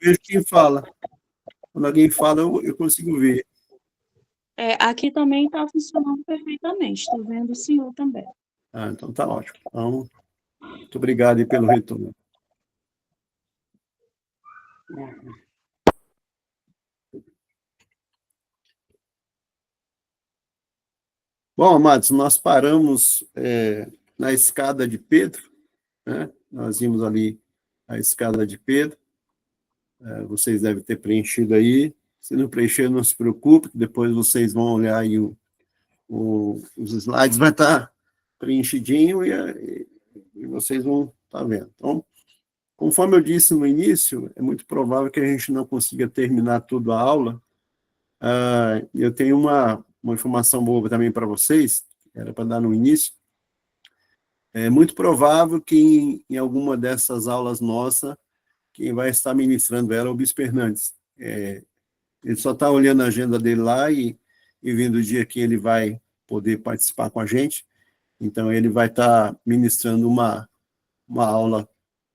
vejo quem fala. Quando alguém fala, eu consigo ver. Aqui também está funcionando perfeitamente. Estou vendo o senhor também. Então tá ótimo. Então, muito obrigado aí pelo retorno. Bom, amados, nós paramos na escada de Pedro, né? Nós vimos ali a escada de Pedro. Vocês devem ter preenchido aí. Se não preencher, não se preocupe, depois vocês vão olhar aí os slides, vai estar preenchidinho e vocês vão estar vendo. Então, conforme eu disse no início, é muito provável que a gente não consiga terminar toda a aula. Eu tenho uma informação boa também para vocês, era para dar no início. É muito provável que em alguma dessas aulas nossas, quem vai estar ministrando ela é o Bispo Hernandes. Ele só está olhando a agenda dele lá e vendo o dia que ele vai poder participar com a gente. Então, ele vai estar ministrando uma aula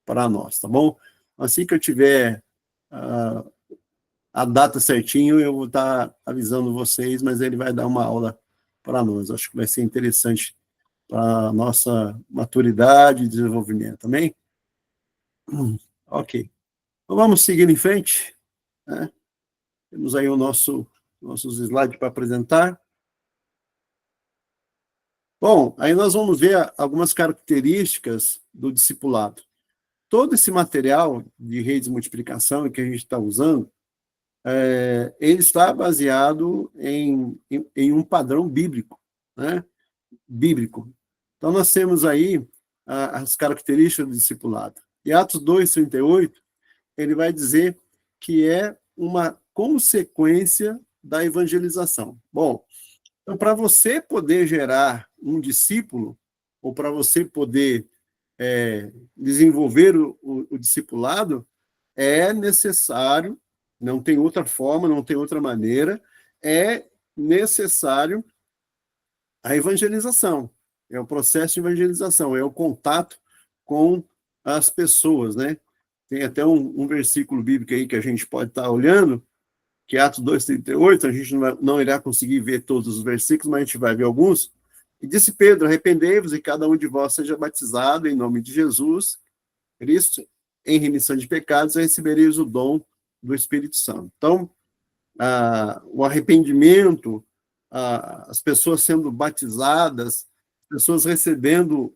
para nós, tá bom? Assim que eu tiver a data certinho, eu vou estar avisando vocês, mas ele vai dar uma aula para nós. Acho que vai ser interessante para a nossa maturidade e desenvolvimento, também? Ok. Então, vamos seguir em frente, né? Temos aí nossos slides para apresentar. Bom, aí nós vamos ver algumas características do discipulado. Todo esse material de redes de multiplicação que a gente está usando, ele está baseado em um padrão bíblico, né? Bíblico. Então, nós temos aí as características do discipulado. E Atos 2:38, ele vai dizer que é uma consequência da evangelização. Bom, então, para você poder gerar um discípulo, ou para você poder desenvolver o discipulado, é necessário, não tem outra forma, não tem outra maneira, é necessário a evangelização. É o processo de evangelização, é o contato com as pessoas, né? Tem até um versículo bíblico aí que a gente pode estar olhando, que é Atos 2:38, a gente não irá conseguir ver todos os versículos, mas a gente vai ver alguns. E disse Pedro: arrependei-vos e cada um de vós seja batizado em nome de Jesus Cristo, em remissão de pecados, e recebereis o dom do Espírito Santo. Então, o arrependimento, as pessoas sendo batizadas, pessoas recebendo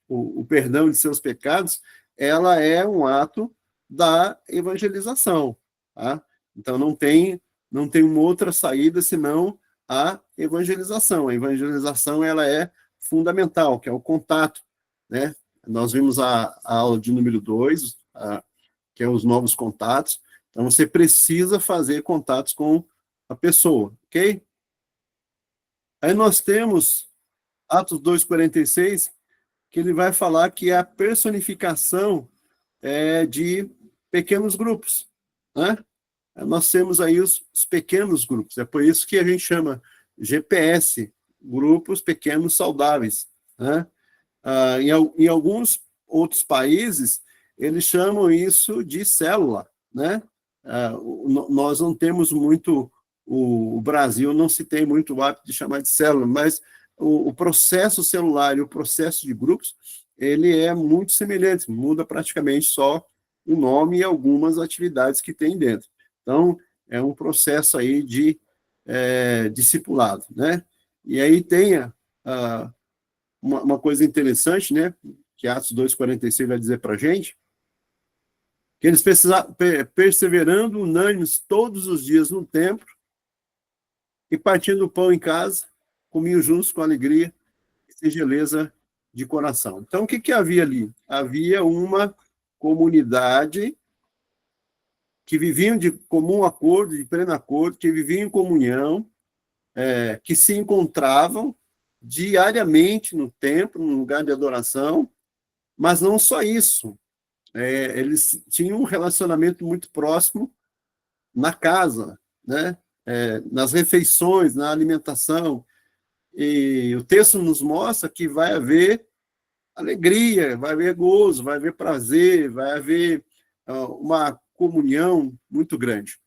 o perdão de seus pecados, ela é um ato da evangelização, tá? Então, não tem uma outra saída senão a evangelização. A evangelização, ela é fundamental, que é o contato, né? Nós vimos a aula de número 2, que é os novos contatos. Então, você precisa fazer contatos com a pessoa, ok? Aí nós temos Atos 2:46, que ele vai falar que é a personificação de pequenos grupos, né? Nós temos aí os pequenos grupos, é por isso que a gente chama GPS, grupos pequenos saudáveis, né? Em alguns outros países, eles chamam isso de célula, né? Nós não temos muito, o Brasil não se tem muito o hábito de chamar de célula, mas o processo celular e o processo de grupos, ele é muito semelhante, muda praticamente só o nome e algumas atividades que tem dentro. Então, é um processo aí de discipulado, né? E aí tem uma coisa interessante, né, que Atos 2:46 vai dizer para a gente, que eles perseverando unânimes todos os dias no templo e partindo o pão em casa, comiam juntos com alegria e singeleza de coração. Então, o que havia ali? Havia uma comunidade que viviam de comum acordo, de pleno acordo, que viviam em comunhão, que se encontravam diariamente no templo, no lugar de adoração, mas não só isso. Eles tinham um relacionamento muito próximo na casa, né? Nas refeições, na alimentação. E o texto nos mostra que vai haver alegria, vai haver gozo, vai haver prazer, vai haver uma comunhão muito grande.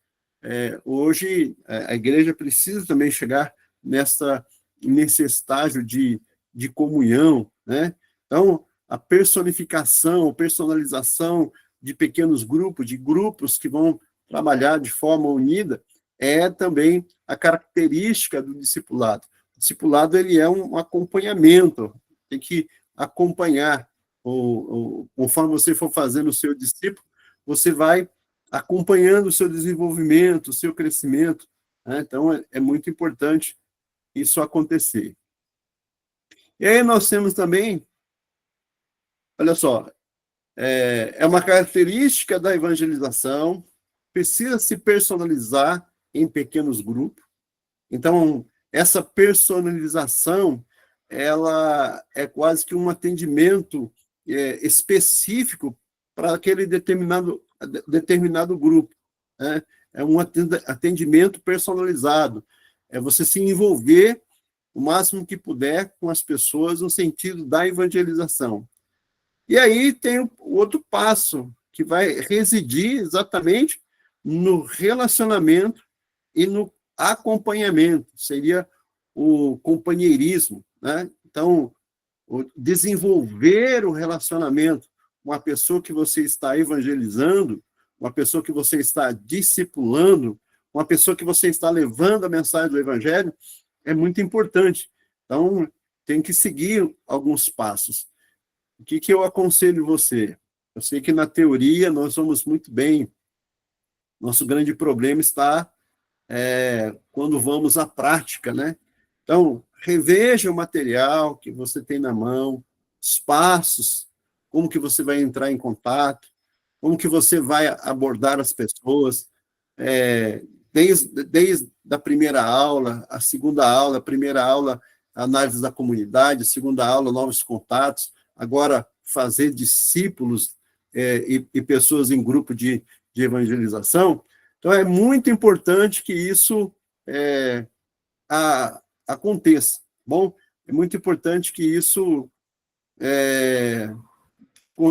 Hoje, a igreja precisa também chegar nesse estágio de comunhão, né? Então, a personificação, a personalização de pequenos grupos, de grupos que vão trabalhar de forma unida, é também a característica do discipulado. O discipulado, ele é um acompanhamento, tem que acompanhar. Conforme você for fazendo o seu discípulo, você vai acompanhando o seu desenvolvimento, o seu crescimento, né? Então, é muito importante isso acontecer. E aí nós temos também, olha só, é uma característica da evangelização, precisa se personalizar em pequenos grupos. Então, essa personalização, ela é quase que um atendimento específico para aquele determinado grupo, né? É um atendimento personalizado. É você se envolver o máximo que puder com as pessoas no sentido da evangelização. E aí tem o outro passo, que vai residir exatamente no relacionamento e no acompanhamento, seria o companheirismo, né? Então, desenvolver o relacionamento com a pessoa que você está evangelizando, uma pessoa que você está discipulando, uma pessoa que você está levando a mensagem do evangelho, é muito importante. Então, tem que seguir alguns passos. O que eu aconselho você? Eu sei que na teoria nós vamos muito bem. Nosso grande problema está quando vamos à prática, né? Então, reveja o material que você tem na mão, os passos, como que você vai entrar em contato, como que você vai abordar as pessoas, desde a primeira aula, a segunda aula, a primeira aula, análise da comunidade, a segunda aula, novos contatos, agora fazer discípulos e pessoas em grupo de evangelização. Então, é muito importante que isso aconteça. Bom, é muito importante que isso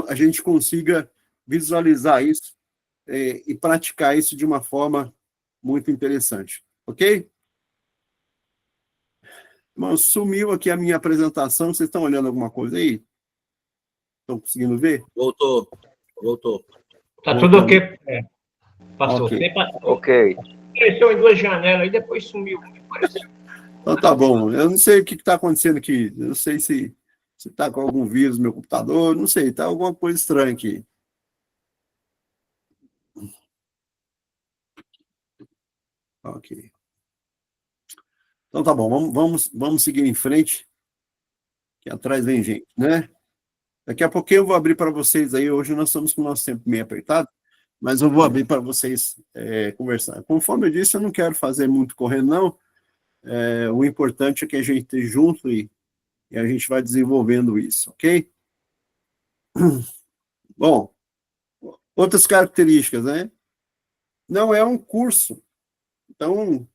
a gente consiga visualizar isso e praticar isso de uma forma muito interessante. Ok? Mas sumiu aqui a minha apresentação. Vocês estão olhando alguma coisa aí? Estão conseguindo ver? Voltou. Tá tudo ok. Passou. Ok. Ok. Apareceu em duas janelas e depois sumiu. Então tá bom. Eu não sei o que está acontecendo aqui. Eu não sei se está com algum vírus no meu computador. Não sei, está alguma coisa estranha aqui. Ok. Então tá bom, vamos seguir em frente, que atrás vem gente, né? Daqui a pouquinho eu vou abrir para vocês aí, hoje nós estamos com o nosso tempo meio apertado, mas eu vou abrir para vocês conversar. Conforme eu disse, eu não quero fazer muito correndo, não. O importante é que a gente esteja junto e a gente vai desenvolvendo isso, ok? Bom, outras características, né? Não é um curso, então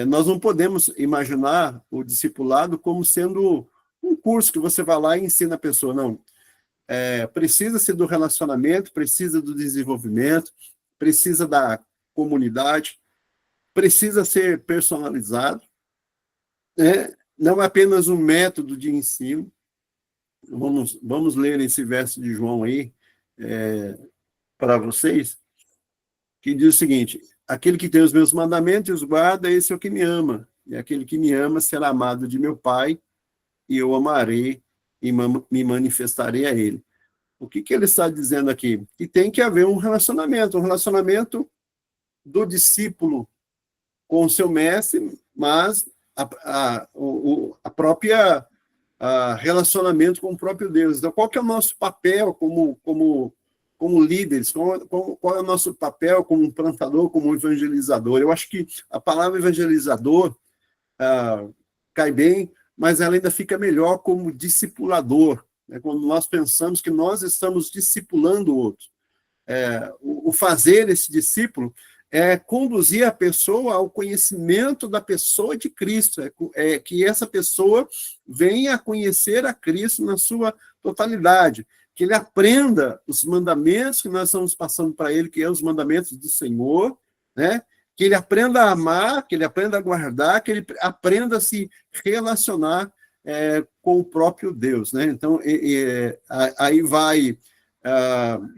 nós não podemos imaginar o discipulado como sendo um curso que você vai lá e ensina a pessoa, não. Precisa-se do relacionamento, precisa do desenvolvimento, precisa da comunidade, precisa ser personalizado, né? Não é apenas um método de ensino. Vamos ler esse verso de João aí para vocês, que diz o seguinte: aquele que tem os meus mandamentos e os guarda, esse é o que me ama. E aquele que me ama será amado de meu Pai, e eu amarei e me manifestarei a ele. O que ele está dizendo aqui? Que tem que haver um relacionamento do discípulo com o seu mestre, mas a própria relacionamento com o próprio Deus. Então, qual que é o nosso papel como líderes? Qual é o nosso papel como um plantador, como um evangelizador? Eu acho que a palavra evangelizador cai bem, mas ela ainda fica melhor como discipulador, né? Quando nós pensamos que nós estamos discipulando o outro. O fazer esse discípulo é conduzir a pessoa ao conhecimento da pessoa de Cristo, que essa pessoa venha a conhecer a Cristo na sua totalidade. que ele aprenda os mandamentos que nós estamos passando para ele, que é os mandamentos do Senhor, né? Que ele aprenda a amar, que ele aprenda a guardar, que ele aprenda a se relacionar com o próprio Deus, né? Então, aí vai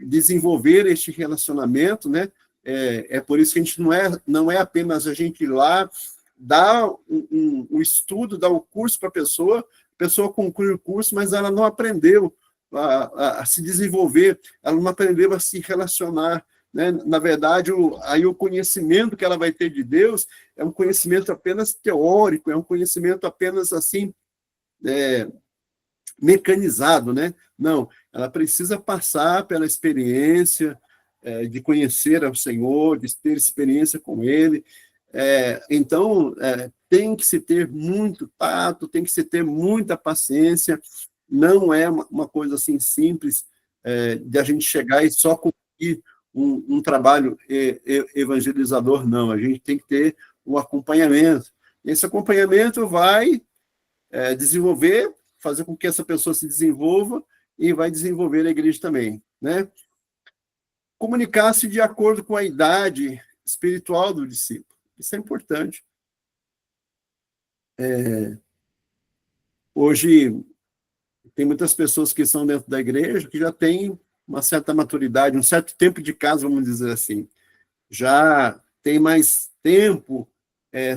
desenvolver este relacionamento, né? É por isso que a gente não é apenas a gente ir lá, dar um estudo, dar o curso para a pessoa conclui o curso, mas ela não aprendeu a se desenvolver, ela não aprendeu a se relacionar, né? Na verdade, aí o conhecimento que ela vai ter de Deus é um conhecimento apenas teórico, é um conhecimento apenas assim, mecanizado, né? Não, ela precisa passar pela experiência de conhecer ao Senhor, de ter experiência com Ele. Então, tem que se ter muito tato, tem que se ter muita paciência. Não é uma coisa assim simples de a gente chegar e só cumprir um trabalho evangelizador, não. A gente tem que ter um acompanhamento. Esse acompanhamento vai desenvolver, fazer com que essa pessoa se desenvolva e vai desenvolver a igreja também, né? Comunicar-se de acordo com a idade espiritual do discípulo. Isso é importante. Hoje, tem muitas pessoas que estão dentro da igreja que já têm uma certa maturidade, um certo tempo de casa, vamos dizer assim. Já tem mais tempo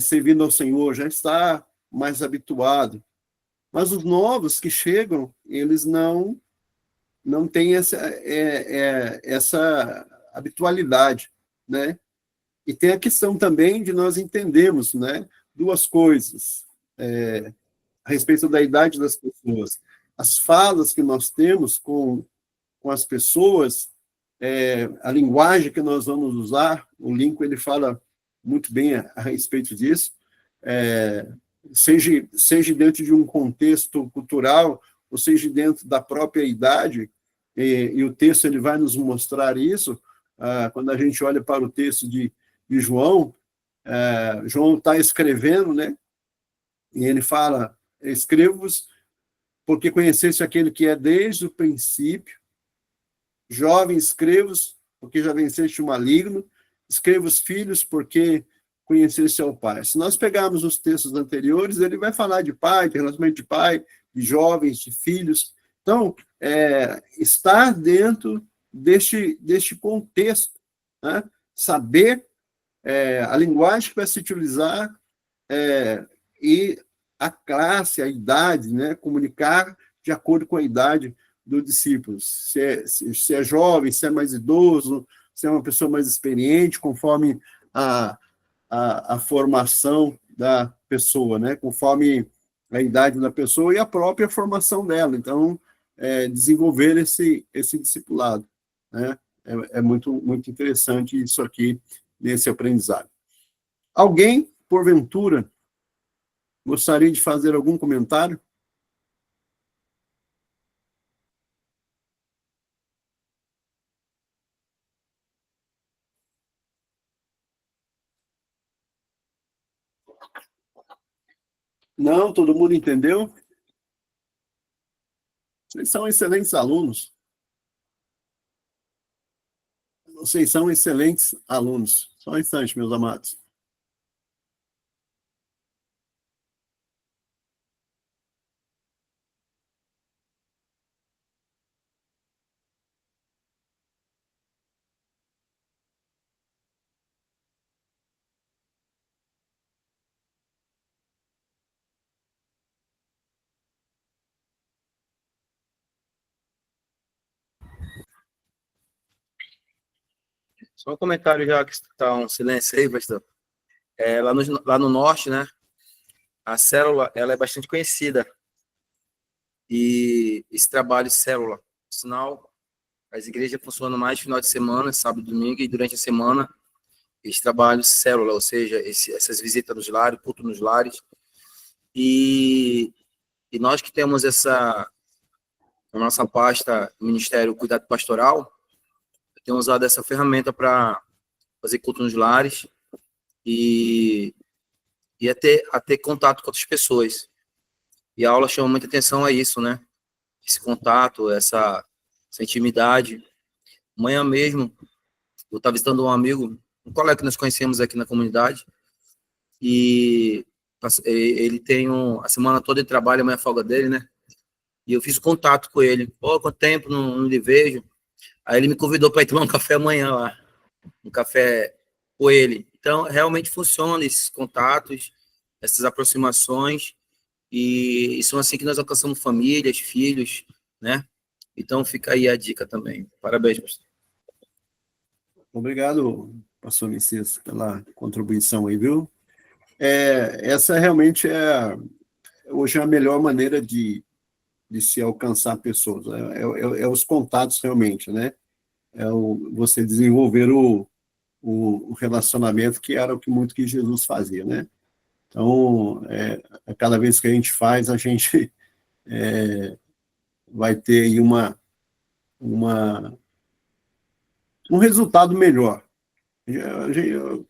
servindo ao Senhor, já está mais habituado. Mas os novos que chegam, eles não têm essa habitualidade, né? E tem a questão também de nós entendermos, né, duas coisas a respeito da idade das pessoas. As falas que nós temos com as pessoas, a linguagem que nós vamos usar, o Lincoln ele fala muito bem a respeito disso, seja dentro de um contexto cultural, ou seja dentro da própria idade, e o texto ele vai nos mostrar isso, quando a gente olha para o texto de João, João está escrevendo, né? E ele fala, escrevo-vos porque conheceste aquele que é desde o princípio, jovem, escrevo-vos porque já venceste o maligno, escrevo-vos filhos porque conheceste ao Pai. Se nós pegarmos os textos anteriores, ele vai falar de pai, de relacionamento de pai, de jovens, de filhos. Então, estar dentro deste contexto, né? Saber a linguagem que vai se utilizar e a classe, a idade, né? Comunicar de acordo com a idade do discípulo. Se é jovem, se é mais idoso, se é uma pessoa mais experiente, conforme a formação da pessoa, né? Conforme a idade da pessoa e a própria formação dela. Então, desenvolver esse discipulado, né? É muito, muito interessante isso aqui, nesse aprendizado. Alguém, porventura, gostaria de fazer algum comentário? Não, todo mundo entendeu? Vocês são excelentes alunos. Vocês são excelentes alunos. Só um instante, meus amados. Só um comentário já que está um silêncio aí, pastor. Lá no norte, né? A célula, ela é bastante conhecida. E esse trabalho de célula, sinal, as igrejas funcionam mais no final de semana, sábado e domingo, e durante a semana, esse trabalho de célula, ou seja, essas visitas nos lares, culto nos lares. E nós que temos a nossa pasta, Ministério Cuidado Pastoral, temos usado essa ferramenta para fazer culto nos lares e a ter contato com outras pessoas. E a aula chama muita atenção a isso, né? Esse contato, essa essa intimidade. Amanhã mesmo, eu estava visitando um amigo, um colega que nós conhecemos aqui na comunidade, e ele tem a semana toda ele trabalha, amanhã é a folga dele, né? E eu fiz contato com ele. Pô, quanto tempo não lhe vejo? Aí ele me convidou para ir tomar um café amanhã lá, um café com ele. Então, realmente funciona esses contatos, essas aproximações, e são assim que nós alcançamos famílias, filhos, né? Então, fica aí a dica também. Parabéns, pastor. Obrigado, pastor Messias, pela contribuição aí, viu? Essa realmente hoje é a melhor maneira de se alcançar pessoas. É os contatos realmente, né? Você desenvolver o relacionamento, que era o que muito que Jesus fazia, né? Então, cada vez que a gente faz, a gente vai ter aí um resultado melhor.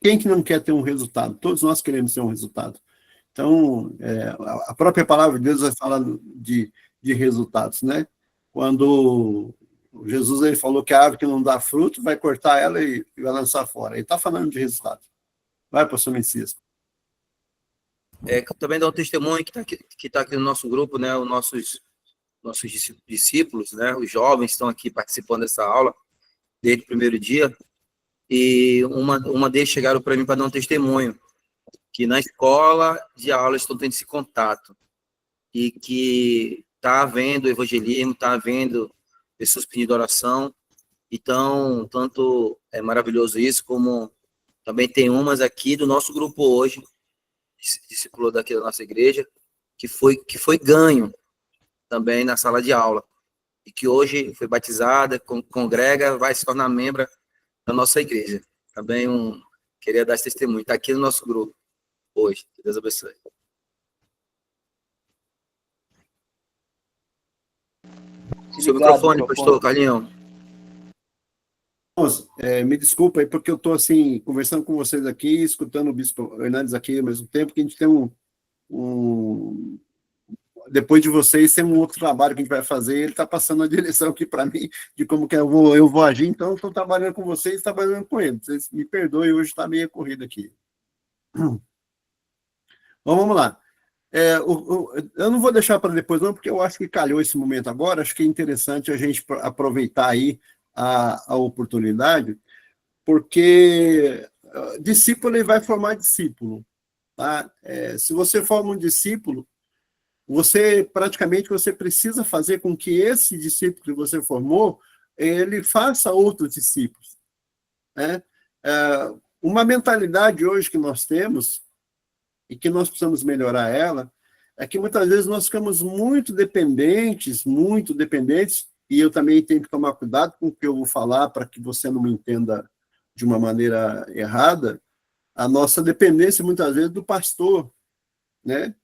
Quem que não quer ter um resultado? Todos nós queremos ter um resultado. Então, a própria palavra de Deus vai falar de resultados, né? Quando Jesus ele falou que a árvore que não dá fruto, vai cortar ela e vai lançar fora. Ele está falando de resultado. Vai, pastor Messias. Também dá um testemunho que tá aqui no nosso grupo, né? Os nossos discípulos, né? Os jovens estão aqui participando dessa aula desde o primeiro dia. E uma deles chegaram para mim para dar um testemunho, que na escola de aula estão tendo esse contato, e que está havendo evangelismo, está havendo pessoas pedindo oração. Então, tanto é maravilhoso isso, como também tem umas aqui do nosso grupo hoje, discípulo daqui da nossa igreja, que foi ganho também na sala de aula, e que hoje foi batizada, congrega, vai se tornar membro da nossa igreja. Também queria dar esse testemunho. Está aqui no nosso grupo hoje. Que Deus abençoe. Seu microfone, pastor Carlinhos. Me desculpa aí, porque eu estou assim, conversando com vocês aqui, escutando o bispo Hernandes aqui ao mesmo tempo, que a gente tem depois de vocês, tem um outro trabalho que a gente vai fazer, ele está passando a direção aqui para mim, de como que eu vou agir, então estou trabalhando com vocês, trabalhando com ele. Vocês me perdoem, hoje está meio corrido aqui. Bom, vamos lá. Eu não vou deixar para depois, não, porque eu acho que calhou esse momento agora, acho que é interessante a gente aproveitar aí a oportunidade, porque discípulo ele vai formar discípulo. Tá? Se você forma um discípulo, você precisa fazer com que esse discípulo que você formou, ele faça outros discípulos. Né? Uma mentalidade hoje que nós temos, e que nós precisamos melhorar ela, é que muitas vezes nós ficamos muito dependentes, e eu também tenho que tomar cuidado com o que eu vou falar para que você não me entenda de uma maneira errada, a nossa dependência muitas vezes do pastor, né?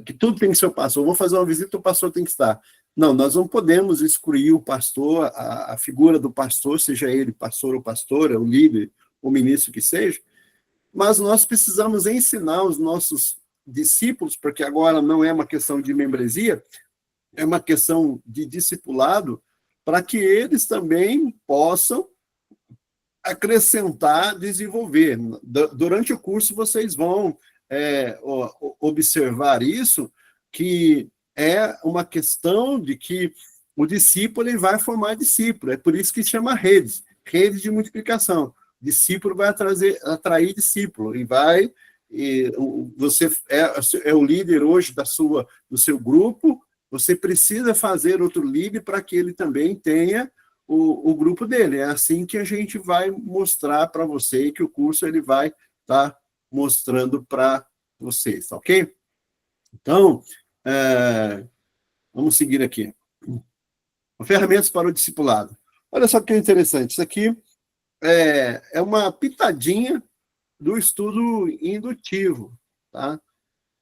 Que tudo tem que ser o pastor. Eu vou fazer uma visita, o pastor tem que estar. Não, nós não podemos excluir o pastor, a figura do pastor, seja ele pastor ou pastora, o líder, o ministro que seja, mas nós precisamos ensinar os nossos discípulos, porque agora não é uma questão de membresia, é uma questão de discipulado, para que eles também possam acrescentar, desenvolver. Durante o curso, vocês vão observar isso, que é uma questão de que o discípulo ele vai formar discípulo, é por isso que chama rede de multiplicação. Discípulo vai atrair discípulo, você é o líder hoje do seu grupo, você precisa fazer outro líder para que ele também tenha o grupo dele. É assim que a gente vai mostrar para você, que o curso ele vai estar mostrando para vocês, tá ok? Então, vamos seguir aqui. Ferramentas para o discipulado. Olha só que interessante, isso aqui é uma pitadinha do estudo indutivo, tá?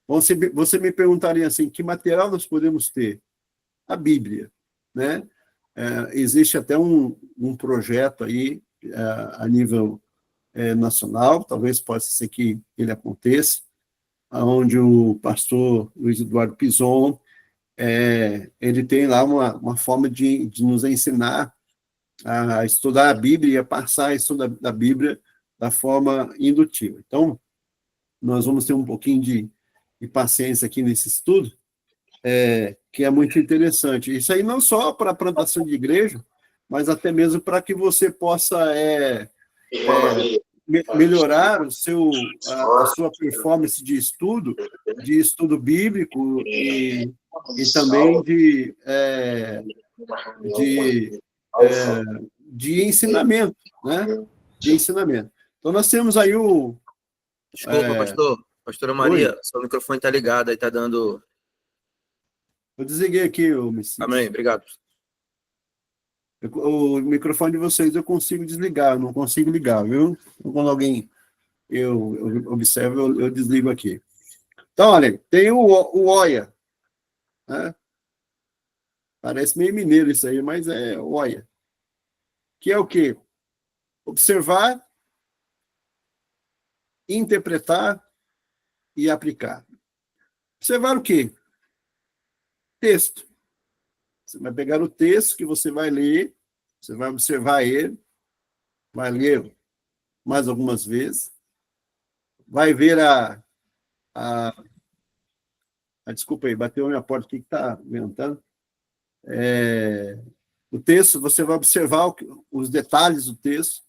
Você me perguntaria assim, que material nós podemos ter? A Bíblia, né? Existe até um projeto aí a nível nacional, talvez possa ser que ele aconteça, onde o pastor Luiz Eduardo Pison ele tem lá uma forma de nos ensinar a estudar a Bíblia e a passar a estudar da Bíblia da forma indutiva. Então, nós vamos ter um pouquinho de paciência aqui nesse estudo, que é muito interessante. Isso aí não só para a plantação de igreja, mas até mesmo para que você possa melhorar a sua performance de estudo bíblico e também de ensinamento, né? De ensinamento. Então, nós temos aí o... Desculpa, pastor. Pastora Maria, seu microfone está ligado, aí está dando... Eu desliguei aqui, o Messias. Amém, obrigado. O microfone de vocês eu consigo desligar, eu não consigo ligar, viu? Então, quando alguém eu observo, eu desligo aqui. Então, olha, tem o OIA, né? Parece meio mineiro isso aí, mas é OIA. Que é o quê? Observar, interpretar e aplicar. Observar o quê? Texto. Você vai pegar o texto que você vai ler, você vai observar ele, vai ler mais algumas vezes, vai ver desculpa aí, bateu a minha porta aqui que está ventando. O texto, você vai observar os detalhes do texto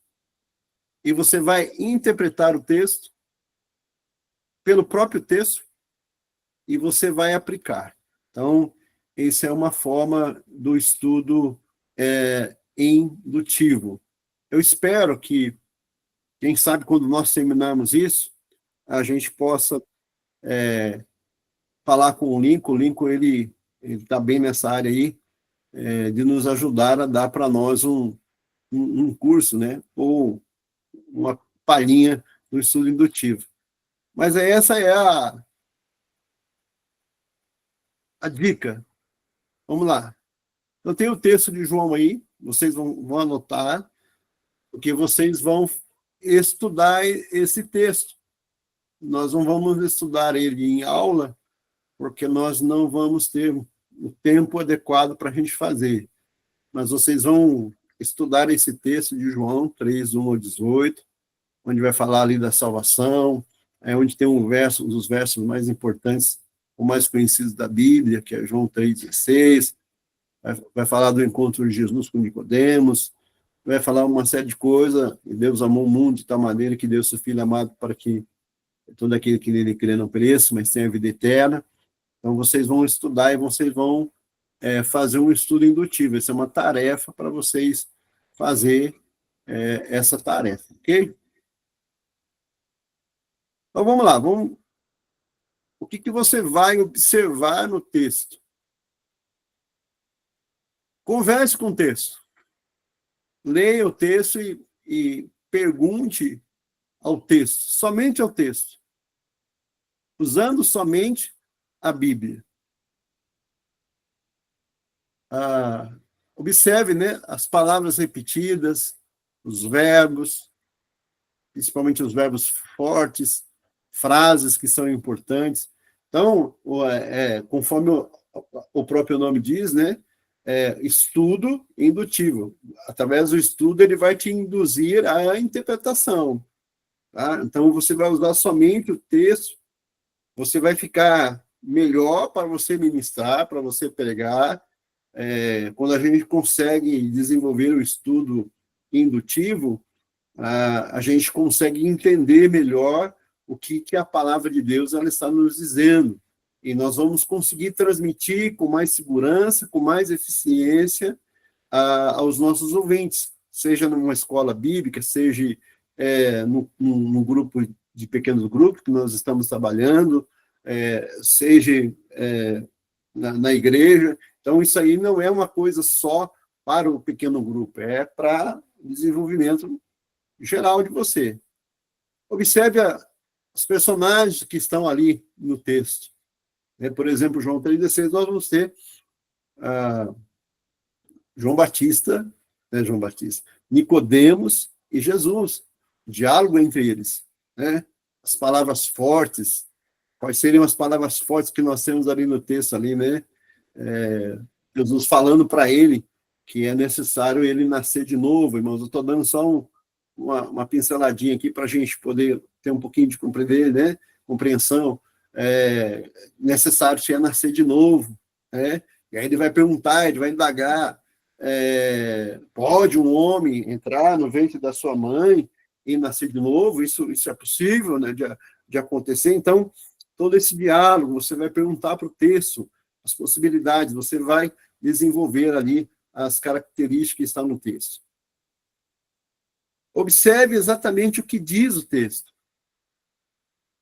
e você vai interpretar o texto pelo próprio texto e você vai aplicar. Então, essa é uma forma do estudo indutivo. Eu espero que, quem sabe, quando nós terminarmos isso, a gente possa falar com o Lincoln, ele está bem nessa área aí, de nos ajudar a dar para nós um curso, né? Ou uma palhinha do estudo indutivo. Mas essa é a dica. Vamos lá. Eu tenho o texto de João aí, vocês vão anotar, porque vocês vão estudar esse texto. Nós não vamos estudar ele em aula, porque nós não vamos ter o tempo adequado para a gente fazer. Mas vocês vão estudar esse texto de João 3, 1 ao 18, onde vai falar ali da salvação, onde tem um dos versos mais importantes, ou mais conhecidos da Bíblia, que é João 3,16, vai falar do encontro de Jesus com Nicodemos, vai falar uma série de coisas, e Deus amou o mundo de tal maneira que deu seu Filho amado para que todo aquele que nele crê não pereça, mas tenha a vida eterna. Então, vocês vão estudar e vocês vão fazer um estudo indutivo. Essa é uma tarefa para vocês fazer essa tarefa, ok? Então, vamos lá. O que você vai observar no texto? Converse com o texto. Leia o texto e pergunte ao texto, somente ao texto, usando somente a Bíblia. Observe, né, as palavras repetidas, os verbos, principalmente os verbos fortes, frases que são importantes. Então, conforme o próprio nome diz, né, estudo indutivo. Através do estudo, ele vai te induzir à interpretação. Tá? Então, você vai usar somente o texto, você vai ficar melhor para você ministrar, para você pregar. Quando a gente consegue desenvolver o estudo indutivo, a gente consegue entender melhor o que a palavra de Deus ela está nos dizendo. E nós vamos conseguir transmitir com mais segurança, com mais eficiência aos nossos ouvintes, seja numa escola bíblica, seja num grupo de pequenos grupos que nós estamos trabalhando, seja na igreja. Então, isso aí não é uma coisa só para o pequeno grupo, é para o desenvolvimento geral de você. Observe os personagens que estão ali no texto. Por exemplo, João 3,16, nós vamos ter João Batista, Nicodemos e Jesus, diálogo entre eles, né? As palavras fortes, quais seriam as palavras fortes que nós temos ali no texto, ali, né? Jesus falando para ele que é necessário ele nascer de novo, irmãos. Eu estou dando só uma pinceladinha aqui para a gente poder ter um pouquinho de compreender, né? Compreensão. Necessário se é nascer de novo, né? E aí ele vai perguntar, ele vai indagar, pode um homem entrar no ventre da sua mãe e nascer de novo? Isso é possível, né, de acontecer? Então, todo esse diálogo, você vai perguntar para o texto as possibilidades, você vai desenvolver ali as características que estão no texto. Observe exatamente o que diz o texto.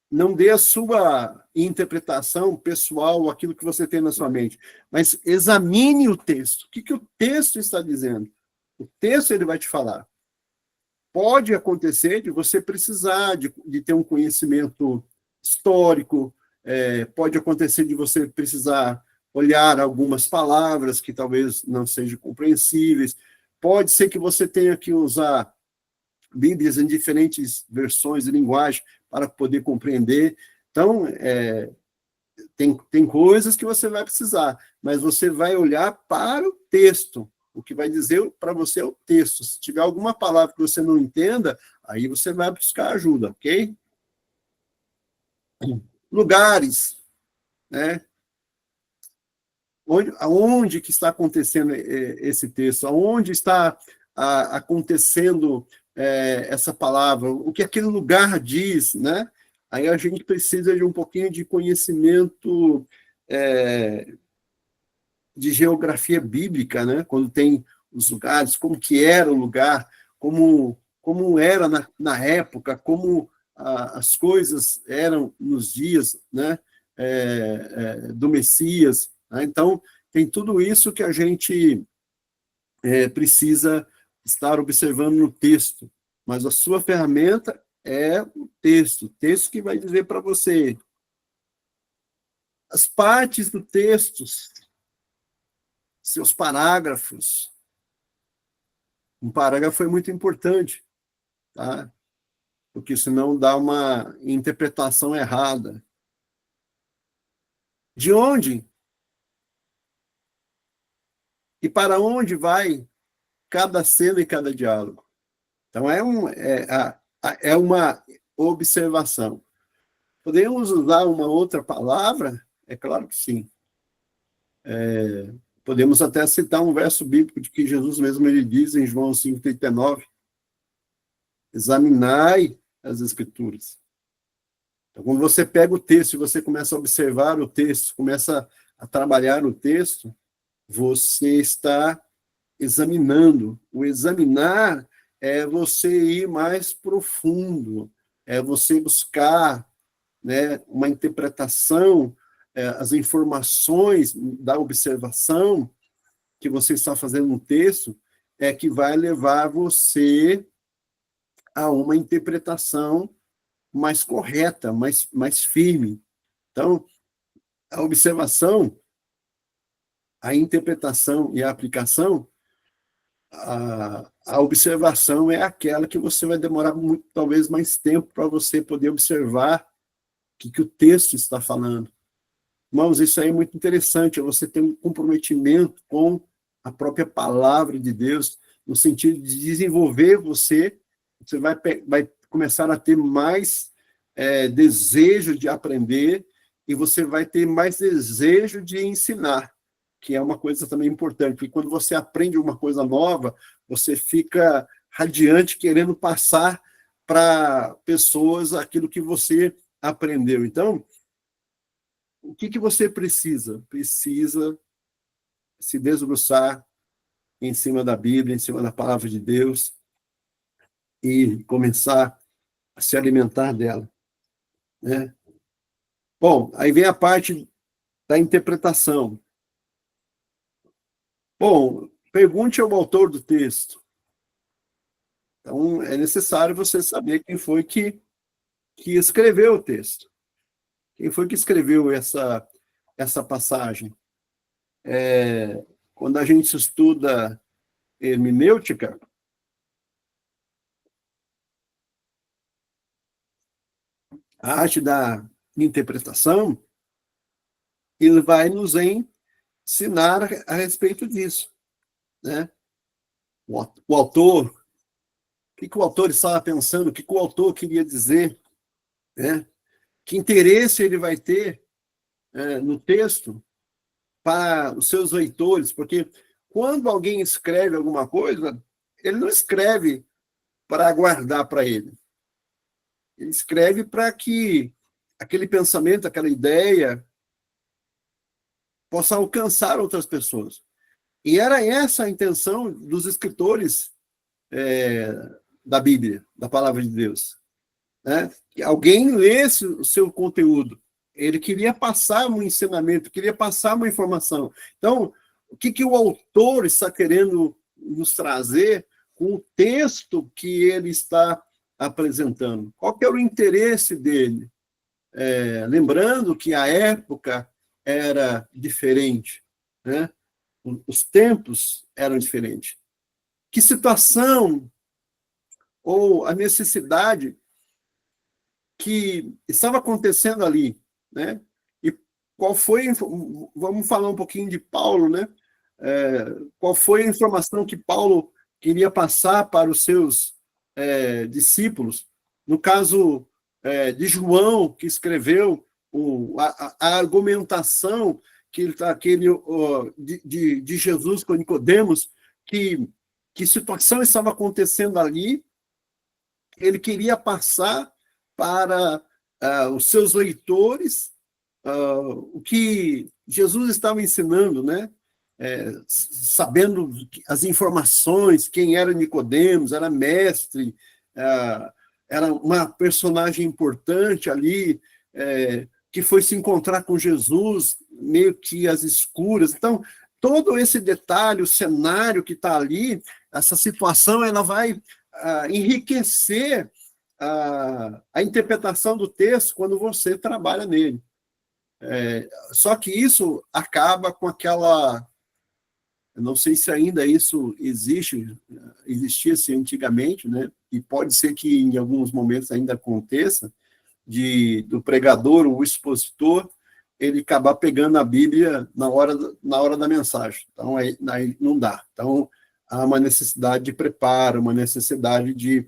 Não dê a sua interpretação pessoal, aquilo que você tem na sua mente, mas examine o texto. O que o texto está dizendo? O texto ele vai te falar. Pode acontecer de você precisar de ter um conhecimento histórico, pode acontecer de você precisar olhar algumas palavras que talvez não sejam compreensíveis, pode ser que você tenha que usar Bíblias em diferentes versões de linguagem para poder compreender. Então, tem coisas que você vai precisar, mas você vai olhar para o texto. O que vai dizer para você é o texto. Se tiver alguma palavra que você não entenda, aí você vai buscar ajuda, ok? Lugares, né? Aonde que está acontecendo esse texto? Aonde está acontecendo essa palavra? O que aquele lugar diz, né? Aí a gente precisa de um pouquinho de conhecimento de geografia bíblica, né? Quando tem os lugares, como que era o lugar, como era na época, como as coisas eram nos dias, né? Do Messias. Né? Então, tem tudo isso que a gente precisa estar observando no texto, mas a sua ferramenta é o texto que vai dizer para você as partes do texto, seus parágrafos. Um parágrafo é muito importante, tá? Porque senão dá uma interpretação errada. De onde e para onde vai cada cena e cada diálogo? Então, é uma observação. Podemos usar uma outra palavra? É claro que sim. Podemos até citar um verso bíblico de que Jesus mesmo ele diz em João 5,39, examinai as Escrituras. Então, quando você pega o texto e você começa a observar o texto, começa a trabalhar o texto, você está examinando. O examinar é você ir mais profundo, é você buscar, né, uma interpretação, as informações da observação que você está fazendo no texto, que vai levar você a uma interpretação mais correta, mais firme. Então, a observação, a interpretação e a aplicação, a observação é aquela que você vai demorar muito, talvez mais tempo para você poder observar o que o texto está falando. Irmãos, isso aí é muito interessante, é você ter um comprometimento com a própria palavra de Deus, no sentido de desenvolver você vai começar a ter mais desejo de aprender e você vai ter mais desejo de ensinar, que é uma coisa também importante, porque quando você aprende uma coisa nova, você fica radiante querendo passar para pessoas aquilo que você aprendeu. Então, o que você precisa? Precisa se debruçar em cima da Bíblia, em cima da palavra de Deus e começar a se alimentar dela, né? Bom, aí vem a parte da interpretação. Bom, pergunte ao autor do texto. Então, é necessário você saber quem foi que escreveu o texto. Quem foi que escreveu essa passagem? Quando a gente estuda hermenêutica, a arte da interpretação, ele vai nos ensinar a respeito disso, né? O autor, o que o autor estava pensando, o que o autor queria dizer, né? Que interesse ele vai ter no texto para os seus leitores, porque quando alguém escreve alguma coisa, ele não escreve para guardar para ele. Ele escreve para que aquele pensamento, aquela ideia possa alcançar outras pessoas. E era essa a intenção dos escritores da Bíblia, da Palavra de Deus, né? Que alguém lesse o seu conteúdo. Ele queria passar um ensinamento, queria passar uma informação. Então, o que o autor está querendo nos trazer com o texto que ele está apresentando? Qual que era o interesse dele? Lembrando que a época era diferente, né? Os tempos eram diferentes. Que situação ou a necessidade que estava acontecendo ali, né? E qual foi, vamos falar um pouquinho de Paulo, né? Qual foi a informação que Paulo queria passar para os seus discípulos? No caso de João, que escreveu a argumentação de Jesus com Nicodemos, que situação estava acontecendo ali, ele queria passar para os seus leitores o que Jesus estava ensinando, né? Sabendo as informações, quem era Nicodemos, era mestre, era uma personagem importante ali, que foi se encontrar com Jesus, meio que às escuras. Então, todo esse detalhe, o cenário que está ali, essa situação, ela vai enriquecer a interpretação do texto quando você trabalha nele. Só que isso acaba com aquela... Eu não sei se ainda isso existia-se antigamente, né? E pode ser que em alguns momentos ainda aconteça, do pregador, o expositor, ele acabar pegando a Bíblia na hora da mensagem. Então, aí não dá. Então, há uma necessidade de preparo, uma necessidade de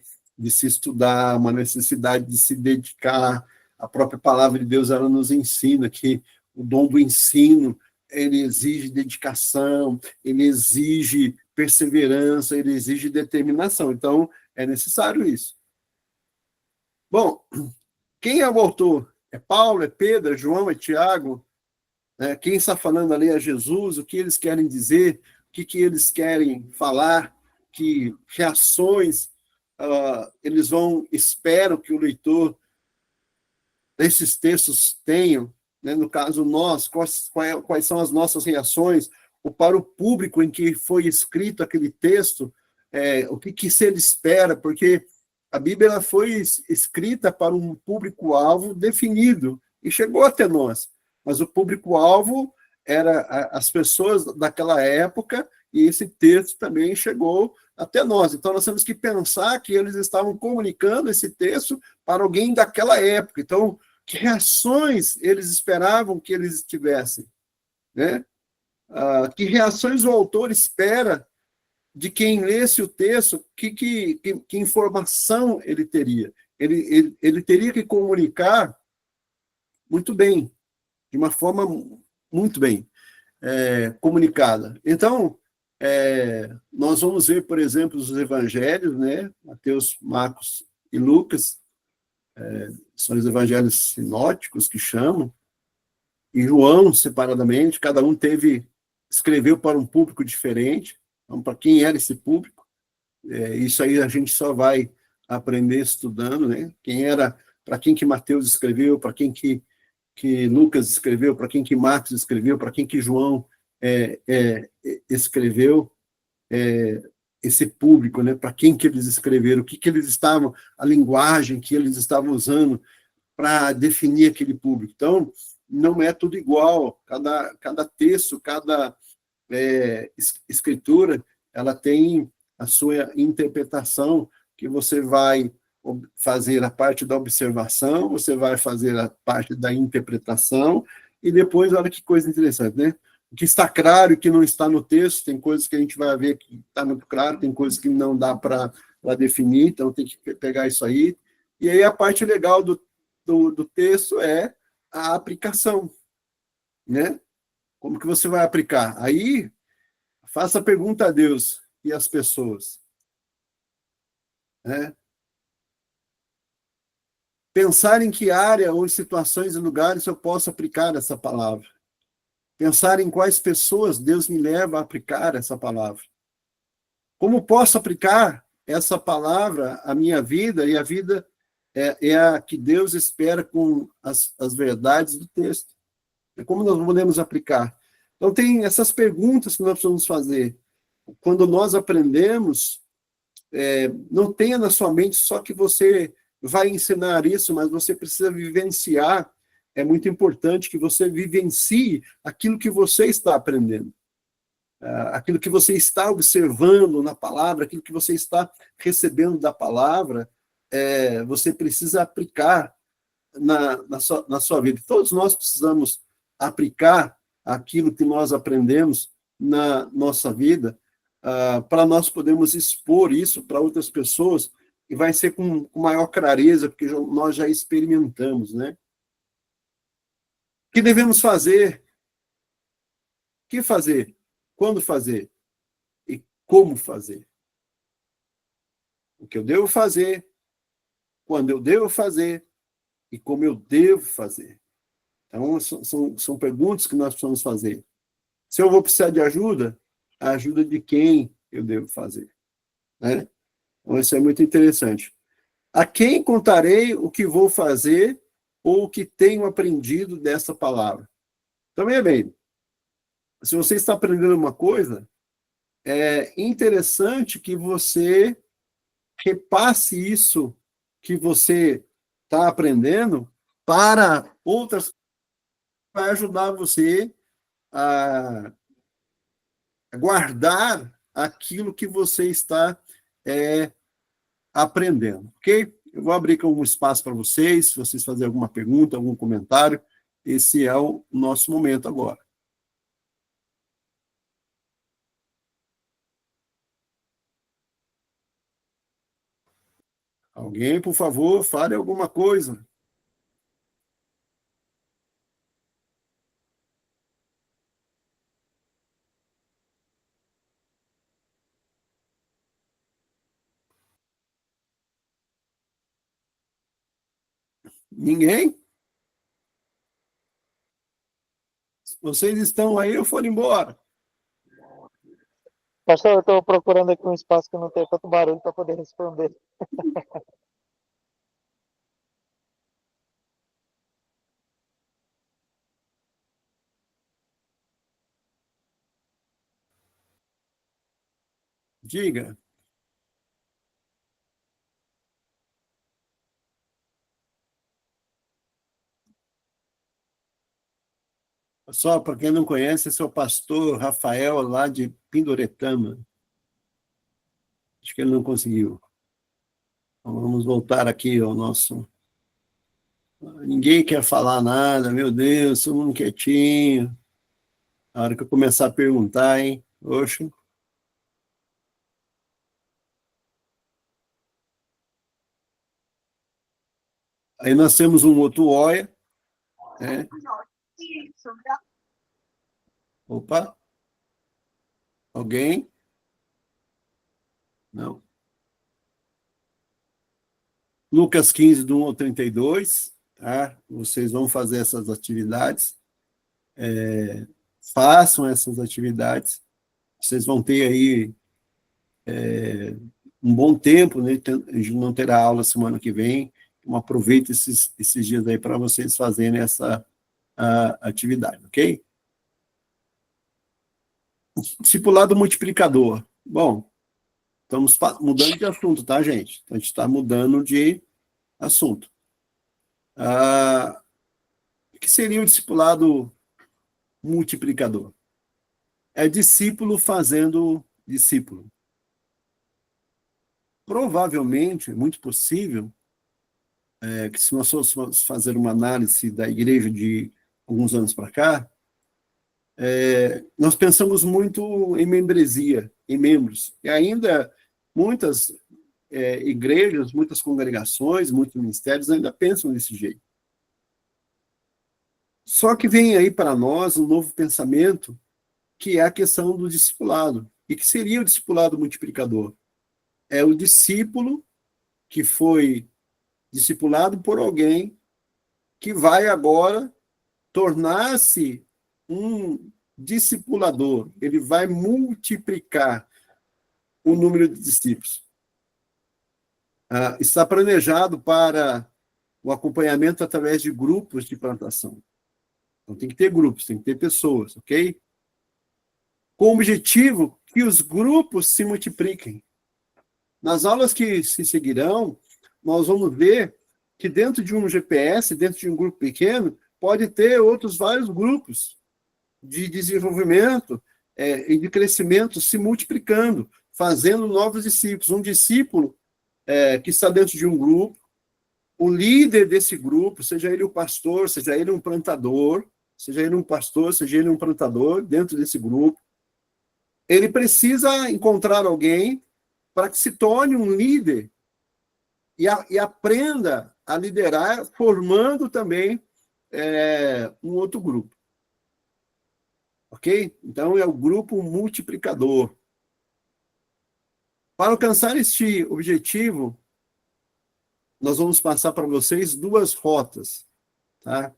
se estudar, uma necessidade de se dedicar. A própria palavra de Deus, ela nos ensina que o dom do ensino, ele exige dedicação, ele exige perseverança, ele exige determinação. Então, é necessário isso. Bom, quem é o autor? É Paulo, é Pedro, é João, é Tiago? Quem está falando ali é Jesus? O que eles querem dizer? O que eles querem falar? Que reações eles esperam que o leitor desses textos tenham, né? No caso, nós, quais são as nossas reações, ou para o público em que foi escrito aquele texto, o que se ele espera, porque a Bíblia ela foi escrita para um público-alvo definido, e chegou até nós, mas o público-alvo era as pessoas daquela época, e esse texto também chegou até nós. Então, nós temos que pensar que eles estavam comunicando esse texto para alguém daquela época. Então, que reações eles esperavam que eles tivessem, né? Que reações o autor espera de quem lesse o texto, que informação ele teria. Ele teria que comunicar muito bem, de uma forma muito bem comunicada. Então, nós vamos ver, por exemplo, os evangelhos, né? Mateus, Marcos e Lucas, são os evangelhos sinóticos que chamam, e João, separadamente, cada um escreveu para um público diferente. Então, para quem era esse público? Isso aí a gente só vai aprender estudando, né? Para quem que Mateus escreveu, para quem que Lucas escreveu, para quem que Marcos escreveu, para quem que João escreveu, esse público, né? Para quem que eles escreveram, o que eles estavam, a linguagem que eles estavam usando para definir aquele público. Então, não é tudo igual, cada texto, cada escritura, ela tem a sua interpretação, que você vai fazer a parte da observação, você vai fazer a parte da interpretação, e depois, olha que coisa interessante, né? o que está claro e o que não está no texto. Tem coisas que a gente vai ver que está muito claro, tem coisas que não dá para definir, então tem que pegar isso aí. E aí a parte legal do texto é a aplicação, né? Como que você vai aplicar? Aí, faça a pergunta a Deus e às pessoas, né? Pensar em que área ou situações e lugares eu posso aplicar essa palavra. Pensar em quais pessoas Deus me leva a aplicar essa palavra. Como posso aplicar essa palavra à minha vida, e a vida é a que Deus espera com as verdades do texto. Como nós podemos aplicar? Então, tem essas perguntas que nós precisamos fazer. Quando nós aprendemos, não tenha na sua mente só que você vai ensinar isso, mas você precisa vivenciar. É muito importante que você vivencie aquilo que você está aprendendo, aquilo que você está observando na palavra, aquilo que você está recebendo da palavra, você precisa aplicar na sua vida. Todos nós precisamos aplicar aquilo que nós aprendemos na nossa vida, para nós podermos expor isso para outras pessoas, e vai ser com maior clareza, porque nós já experimentamos, né? O que devemos fazer? O que fazer? Quando fazer? E como fazer? O que eu devo fazer? Quando eu devo fazer? E como eu devo fazer? Então, são perguntas que nós precisamos fazer. Se eu vou precisar de ajuda, a ajuda de quem eu devo fazer, né? Então, isso é muito interessante. A quem contarei o que vou fazer ou o que tenho aprendido dessa palavra? Também bem, se você está aprendendo uma coisa, é interessante que você repasse isso que você está aprendendo para outras, vai ajudar você a guardar aquilo que você está aprendendo, ok? Eu vou abrir aqui um espaço para vocês, se vocês fazerem alguma pergunta, algum comentário. Esse é o nosso momento agora. Alguém, por favor, fale alguma coisa. Ninguém? Vocês estão aí ou foram embora? Pastor, eu estou procurando aqui um espaço que não tenha tanto barulho para poder responder. Diga. Só para quem não conhece, esse é o pastor Rafael, lá de Pindoretama. Acho que ele não conseguiu. Então, vamos voltar aqui ao nosso... Ninguém quer falar nada, meu Deus, todo mundo quietinho. Na hora que eu começar a perguntar, hein? Oxe. Aí nós temos um outro OIA, né? Opa. Alguém? Não. Lucas 15, do 1 ao 32, tá? Vocês vão fazer essas atividades. Façam essas atividades. Vocês vão ter aí um bom tempo, né? Não terá aula semana que vem. Então, aproveite esses dias aí para vocês fazerem essa atividade, ok? Discipulado multiplicador. Bom, estamos mudando de assunto, tá, gente? A gente está mudando de assunto. O que seria o discipulado multiplicador? É discípulo fazendo discípulo. Provavelmente, é muito possível, que se nós fôssemos fazer uma análise da igreja de alguns anos para cá, nós pensamos muito em membresia, em membros. E ainda muitas igrejas, muitas congregações, muitos ministérios ainda pensam desse jeito. Só que vem aí para nós um novo pensamento, que é a questão do discipulado. E que seria o discipulado multiplicador? É o discípulo que foi discipulado por alguém que vai agora tornar-se um discipulador. Ele vai multiplicar o número de discípulos. Está planejado para o acompanhamento através de grupos de plantação. Então, tem que ter grupos, tem que ter pessoas, ok? Com o objetivo que os grupos se multipliquem. Nas aulas que se seguirão, nós vamos ver que dentro de um GPS, dentro de um grupo pequeno, pode ter outros vários grupos de desenvolvimento e de crescimento se multiplicando, fazendo novos discípulos. Um discípulo que está dentro de um grupo, o líder desse grupo, seja ele o pastor, seja ele um plantador, seja ele um pastor, seja ele um plantador, dentro desse grupo, ele precisa encontrar alguém para que se torne um líder e aprenda a liderar, formando também um outro grupo. Ok? Então, é o grupo multiplicador. Para alcançar este objetivo, nós vamos passar para vocês duas rotas, tá?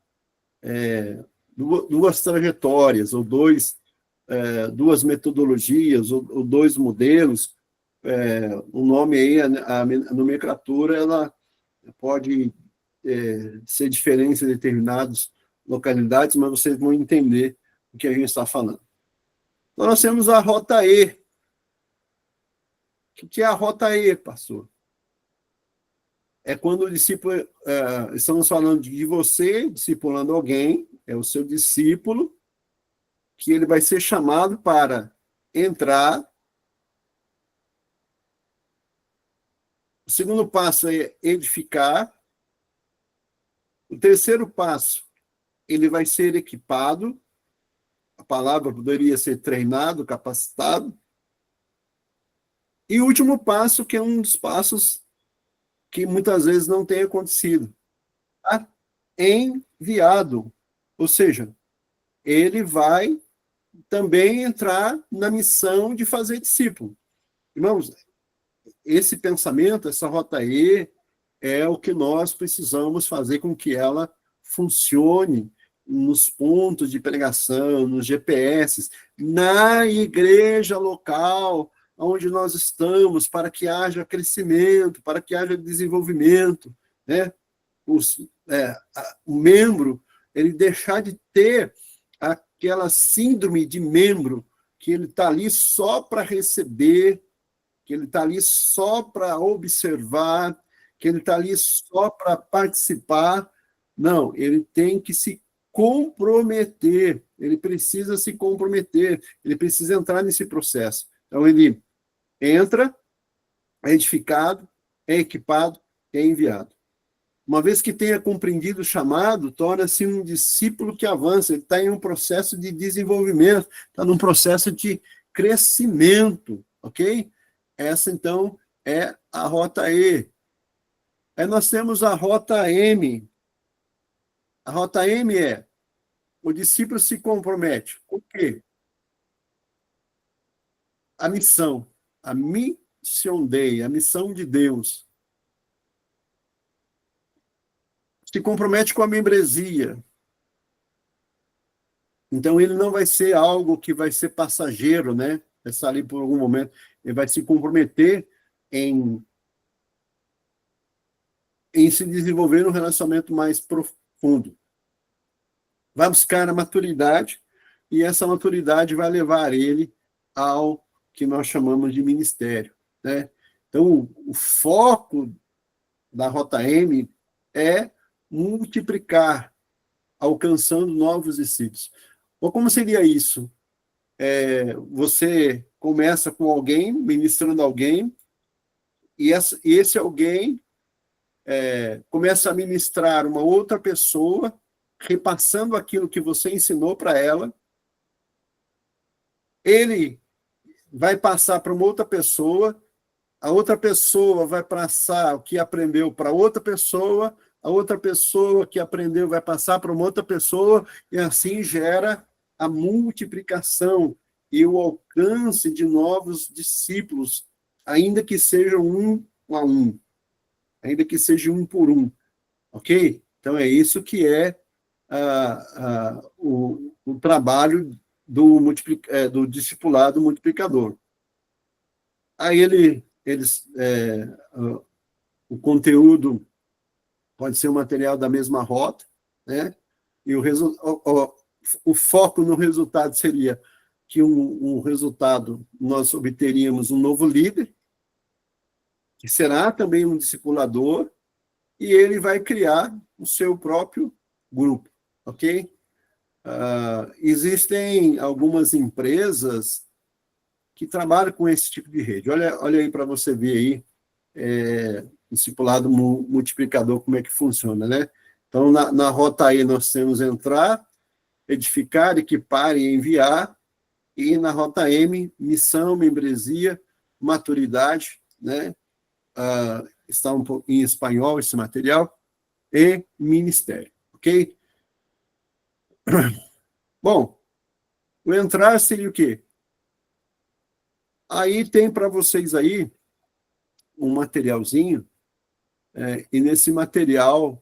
Duas trajetórias, ou duas metodologias, ou dois modelos. O nome aí, a nomenclatura, ela pode ser diferente em determinadas localidades, mas vocês vão entender o que a gente está falando. Então, nós temos a rota E. O que é a rota E, pastor? É quando o discípulo, estamos falando de você discipulando alguém, é o seu discípulo, que ele vai ser chamado para entrar. O segundo passo é edificar. O terceiro passo, ele vai ser equipado. A palavra poderia ser treinado, capacitado. E o último passo, que é um dos passos que muitas vezes não tem acontecido. Tá? Enviado. Ou seja, ele vai também entrar na missão de fazer discípulo. Irmãos, esse pensamento, essa rota E, é o que nós precisamos fazer com que ela funcione nos pontos de pregação, nos GPS, na igreja local onde nós estamos, para que haja crescimento, para que haja desenvolvimento, né? O membro, ele deixar de ter aquela síndrome de membro, que ele está ali só para receber, que ele está ali só para observar, que ele está ali só para participar. Não, ele tem que se comprometer, ele precisa se comprometer, ele precisa entrar nesse processo. Então, ele entra, é edificado, é equipado, é enviado. Uma vez que tenha compreendido o chamado, torna-se um discípulo que avança, ele está em um processo de desenvolvimento, está num processo de crescimento, ok? Essa, então, é a rota E. Aí nós temos a rota M. A rota M é: o discípulo se compromete. O quê? A missão. A mission Dei, a missão de Deus. Se compromete com a membresia. Então, ele não vai ser algo que vai ser passageiro, né? Vai estar ali por algum momento. Ele vai se comprometer em se desenvolver num relacionamento mais profundo. Vai buscar a maturidade, e essa maturidade vai levar ele ao que nós chamamos de ministério, né? Então, o foco da Rota M é multiplicar, alcançando novos discípulos. Ou como seria isso? Você começa com alguém, ministrando alguém, e esse alguém começa a ministrar uma outra pessoa, repassando aquilo que você ensinou para ela, ele vai passar para uma outra pessoa, a outra pessoa vai passar o que aprendeu para outra pessoa, a outra pessoa que aprendeu vai passar para uma outra pessoa, e assim gera a multiplicação e o alcance de novos discípulos, ainda que sejam um a um, ainda que seja um por um, ok? Então é isso que é o trabalho do discipulado multiplicador. Aí o conteúdo pode ser o material da mesma rota, né? E o foco no resultado seria que um resultado nós obteríamos um novo líder, que será também um discipulador, e ele vai criar o seu próprio grupo, ok? Existem algumas empresas que trabalham com esse tipo de rede. Olha aí para você ver aí, discipulado multiplicador, como é que funciona, né? Então, na rota E, nós temos entrar, edificar, equipar e enviar, e na rota M, missão, membresia, maturidade, né? Está um pouco em espanhol esse material, e ministério, ok? Bom, o entrar seria o quê? Aí tem para vocês aí um materialzinho, e nesse material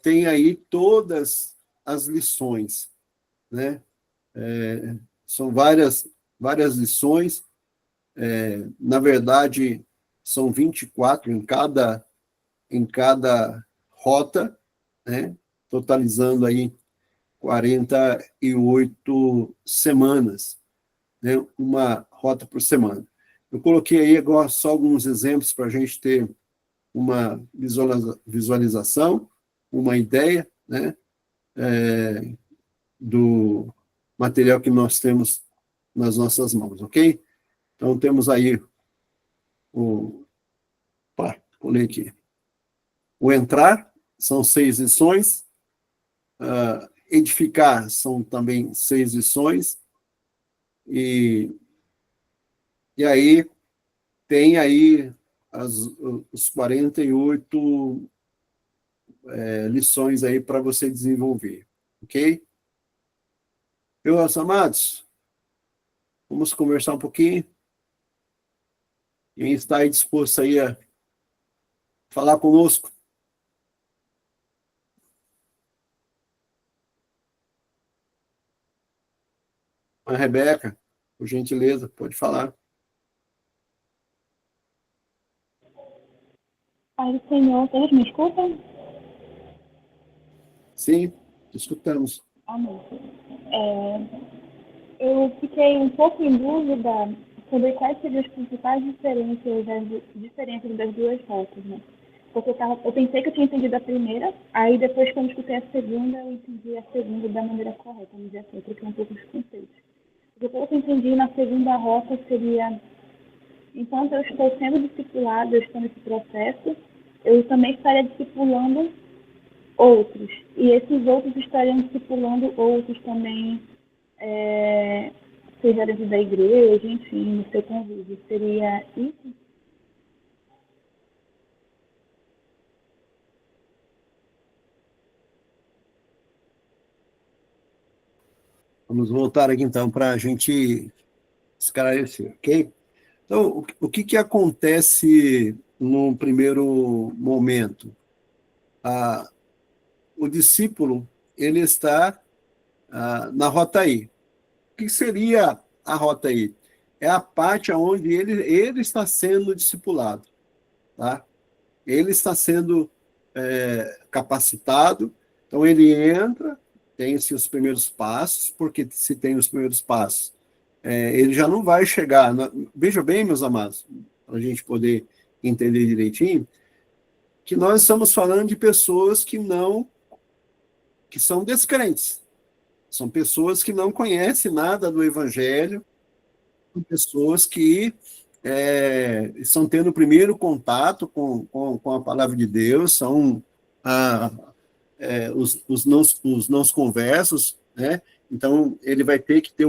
tem aí todas as lições, né? São várias lições, na verdade, são 24 em cada rota, né? Totalizando aí 48 semanas, né? Uma rota por semana. Eu coloquei aí agora só alguns exemplos para a gente ter uma visualização, uma ideia, né? Do material que nós temos nas nossas mãos, ok? Então, temos aí vou ler aqui. O entrar, são 6 lições. Edificar, são também 6 lições. E aí, tem aí os 48 lições aí para você desenvolver, ok? Meus amados, vamos conversar um pouquinho. Quem está aí disposto aí a falar conosco? A Rebeca, por gentileza, pode falar. Pai do Senhor, todos me escutam? Sim, escutamos. Amém. Eu fiquei um pouco em dúvida sobre quais seriam as principais diferenças das duas rotas, né? Porque eu pensei que eu tinha entendido a primeira, aí depois, quando escutei a segunda, eu entendi a segunda da maneira correta, vamos dizer assim, eu troquei um pouco os conceitos. Porque pelo que eu entendi, na segunda rota seria, enquanto eu estou sendo discipulado, eu estou nesse processo, eu também estaria discipulando outros. E esses outros estariam discipulando outros também, seja dentro da igreja, enfim, no seu convívio. Seria isso? Vamos voltar aqui, então, para a gente esclarecer, ok? Então, o que acontece no primeiro momento? O discípulo, ele está na rota I. O que seria a rota I? É a parte onde ele está sendo discipulado, tá? Ele está sendo capacitado, então ele entra, tem-se os primeiros passos, porque se tem os primeiros passos, ele já não vai chegar. Veja bem, meus amados, para a gente poder entender direitinho, que nós estamos falando de pessoas que são descrentes. São pessoas que não conhecem nada do Evangelho, são pessoas que estão tendo o primeiro contato com a palavra de Deus, são os não conversos, né? Então, ele vai ter que ter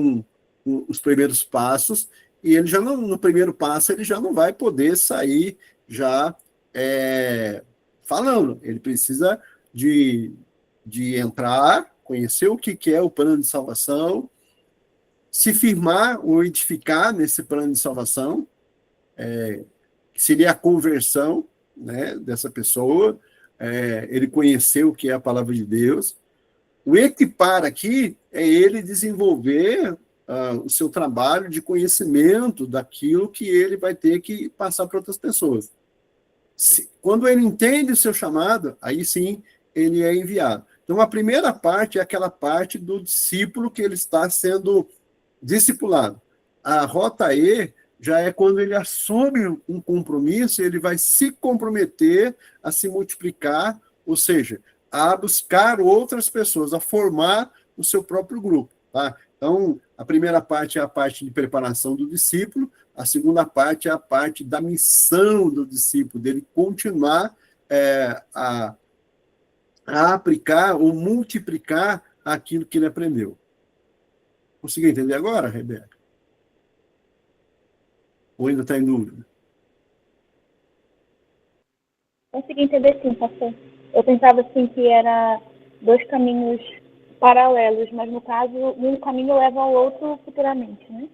os primeiros passos, e ele já não, no primeiro passo ele já não vai poder sair já falando. Ele precisa de entrar, conhecer o que é o plano de salvação, se firmar ou edificar nesse plano de salvação, que seria a conversão, né, dessa pessoa, ele conhecer o que é a palavra de Deus. O equipar aqui é ele desenvolver o seu trabalho de conhecimento daquilo que ele vai ter que passar para outras pessoas. Quando ele entende o seu chamado, aí sim ele é enviado. Então, a primeira parte é aquela parte do discípulo que ele está sendo discipulado. A rota E já é quando ele assume um compromisso, ele vai se comprometer a se multiplicar, ou seja, a buscar outras pessoas, a formar o seu próprio grupo. Tá? Então, a primeira parte é a parte de preparação do discípulo, a segunda parte é a parte da missão do discípulo, dele continuar a aplicar ou multiplicar aquilo que ele aprendeu. Conseguiu entender agora, Rebeca? Ou ainda está em dúvida? Consegui entender sim, pastor. Eu pensava assim que era dois caminhos paralelos, mas no caso, um caminho leva ao outro futuramente, né?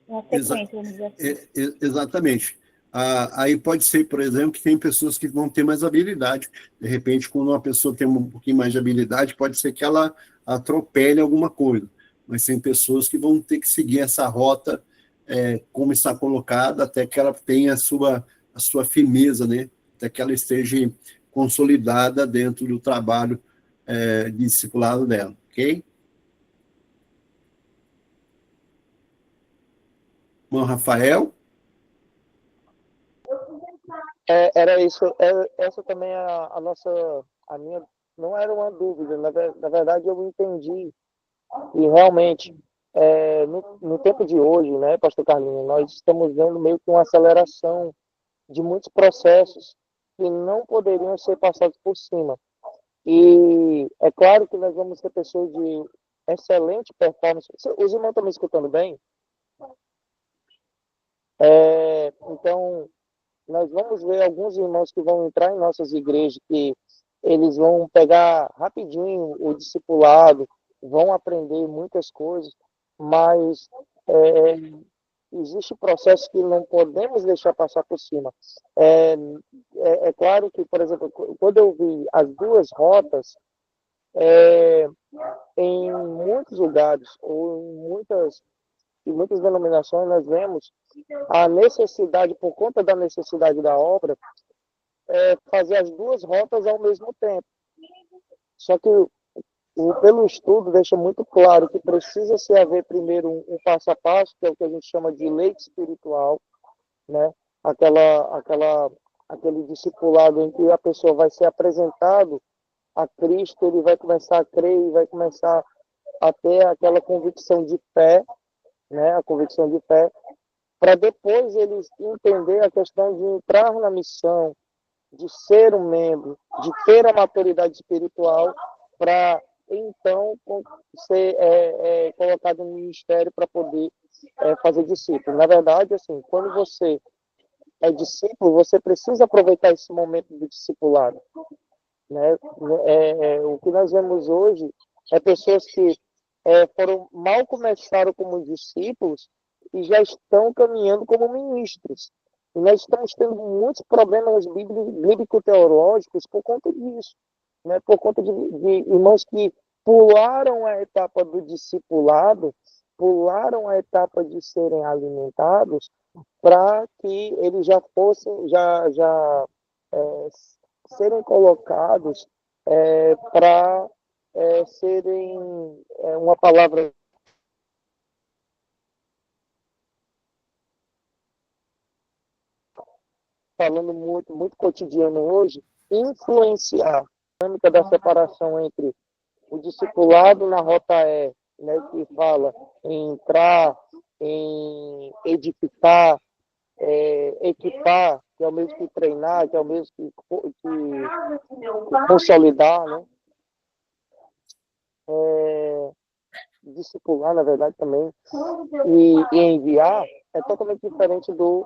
Uma sequência, vamos dizer assim. Exatamente. Aí pode ser, por exemplo, que tem pessoas que vão ter mais habilidade. De repente, quando uma pessoa tem um pouquinho mais de habilidade, pode ser que ela atropele alguma coisa. Mas tem pessoas que vão ter que seguir essa rota como está colocada, até que ela tenha a sua firmeza, né? Até que ela esteja consolidada dentro do trabalho de discipulado dela, ok? Bom, Rafael? Era isso. Essa também é a minha, não era uma dúvida. Na verdade, eu entendi e realmente, no tempo de hoje, né, Pastor Carlinhos, nós estamos vendo meio que uma aceleração de muitos processos que não poderiam ser passados por cima. E é claro que nós vamos ter pessoas de excelente performance. Os irmãos estão me escutando bem? Então, nós vamos ver alguns irmãos que vão entrar em nossas igrejas, que eles vão pegar rapidinho o discipulado, vão aprender muitas coisas, mas existe processo que não podemos deixar passar por cima. É claro que, por exemplo, quando eu vi as duas rotas, em muitos lugares, ou em muitas denominações, nós vemos a necessidade, por conta da necessidade da obra, fazer as duas rotas ao mesmo tempo. Só que pelo estudo deixa muito claro que precisa se haver primeiro um passo a passo, que é o que a gente chama de leite espiritual, né? Aquele discipulado em que a pessoa vai ser apresentado a Cristo, ele vai começar a crer e vai começar a ter aquela convicção de fé, né? A convicção de fé, para depois ele entender a questão de entrar na missão, de ser um membro, de ter a maturidade espiritual para então ser colocado no ministério para poder fazer discípulo. Na verdade, assim, quando você é discípulo, você precisa aproveitar esse momento do discipulado, né? O que nós vemos hoje é pessoas que mal começaram como discípulos e já estão caminhando como ministros. E nós estamos tendo muitos problemas bíblico-teológicos por conta disso, né? Por conta de irmãos que pularam a etapa do discipulado, pularam a etapa de serem alimentados, para que eles já fossem, serem colocados para serem uma palavra falando muito, muito cotidiano hoje, influenciar a dinâmica da separação entre o discipulado na rota E, né, que fala em entrar, em edificar, equipar, que é o mesmo que treinar, que é o mesmo que consolidar, né? discipular, na verdade, também, e enviar, é totalmente diferente do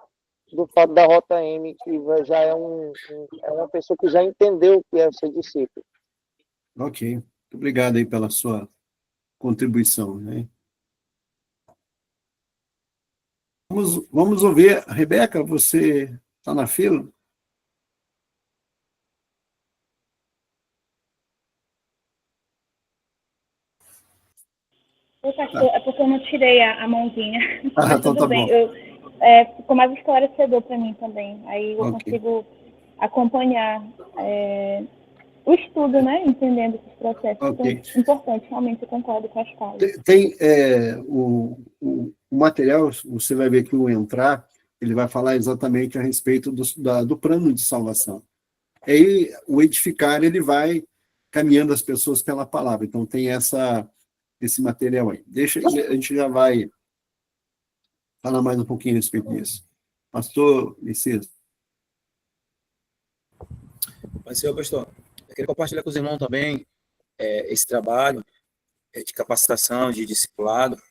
fato da Rota M, que já é uma pessoa que já entendeu o que é ser discípulo. Ok. Muito obrigado aí pela sua contribuição, né? Vamos ouvir. Rebeca, você está na fila? Ô, pastor, é porque eu não tirei a mãozinha. Ah, Mas então tudo tá bem. bom. Ficou mais esclarecedor para mim também. Aí eu Ok. consigo acompanhar o estudo, né? Entendendo esses processos. Ok. São importantes, realmente, eu concordo com as falas. Tem o material, você vai ver que o entrar, ele vai falar exatamente a respeito do plano de salvação. Aí o edificar, ele vai caminhando as pessoas pela palavra. Então tem esse material aí. A gente já vai falar mais um pouquinho a respeito disso. Pastor Messias. Mas, senhor pastor, eu queria compartilhar com os irmãos também esse trabalho de capacitação, de discipulado,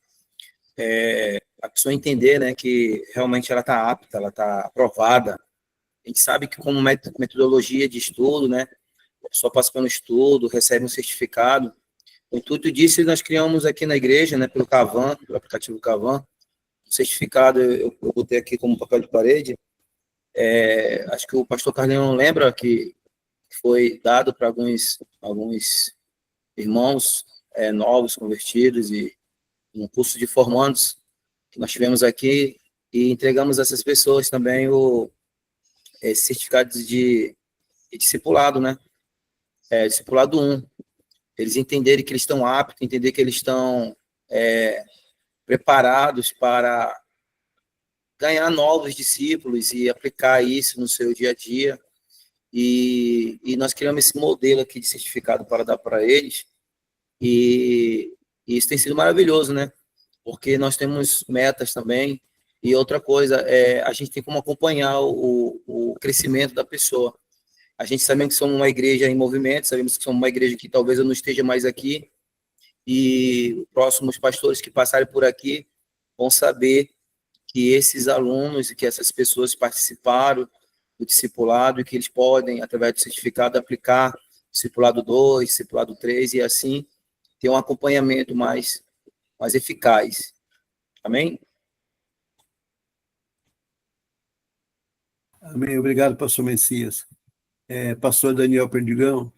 a pessoa entender, né, que realmente ela está apta, ela está aprovada. A gente sabe que como metodologia de estudo, né, a pessoa passa pelo estudo, recebe um certificado. O intuito disso nós criamos aqui na igreja, né, pelo Cavan, pelo aplicativo Cavan. O certificado eu botei aqui como papel de parede. Acho que o pastor Carlinhos lembra que foi dado para alguns irmãos novos, convertidos, e um curso de formandos que nós tivemos aqui, e entregamos a essas pessoas também esse certificado de discipulado, né? Discipulado 1. Eles entenderem que eles estão aptos, entender que eles estão preparados para ganhar novos discípulos e aplicar isso no seu dia a dia. E nós criamos esse modelo aqui de certificado para dar para eles, e isso tem sido maravilhoso, né? Porque nós temos metas também, e outra coisa, a gente tem como acompanhar o crescimento da pessoa. A gente sabe que somos uma igreja em movimento, sabemos que somos uma igreja que talvez eu não esteja mais aqui, e os próximos pastores que passarem por aqui vão saber que esses alunos e que essas pessoas participaram do discipulado, e que eles podem, através do certificado, aplicar discipulado 2, discipulado 3, e assim ter um acompanhamento mais eficaz. Amém? Amém. Obrigado, pastor Messias. Pastor Daniel Perdigão.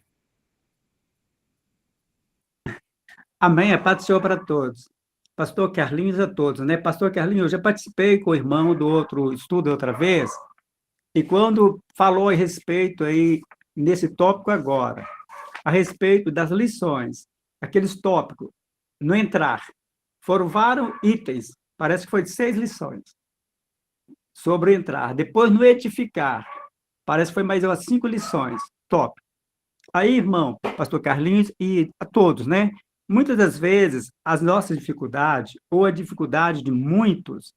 Amém. A paz do Senhor para todos. Pastor Carlinhos a todos, né? Pastor Carlinhos, eu já participei com o irmão do outro estudo outra vez, e quando falou a respeito aí, nesse tópico agora, a respeito das lições, aqueles tópicos, no entrar, foram vários itens, parece que foi de 6 lições, sobre o entrar. Depois, no edificar, parece que foi mais umas 5 lições, top. Aí, irmão, pastor Carlinhos, e a todos, né? Muitas das vezes, as nossas dificuldades, ou a dificuldade de muitos,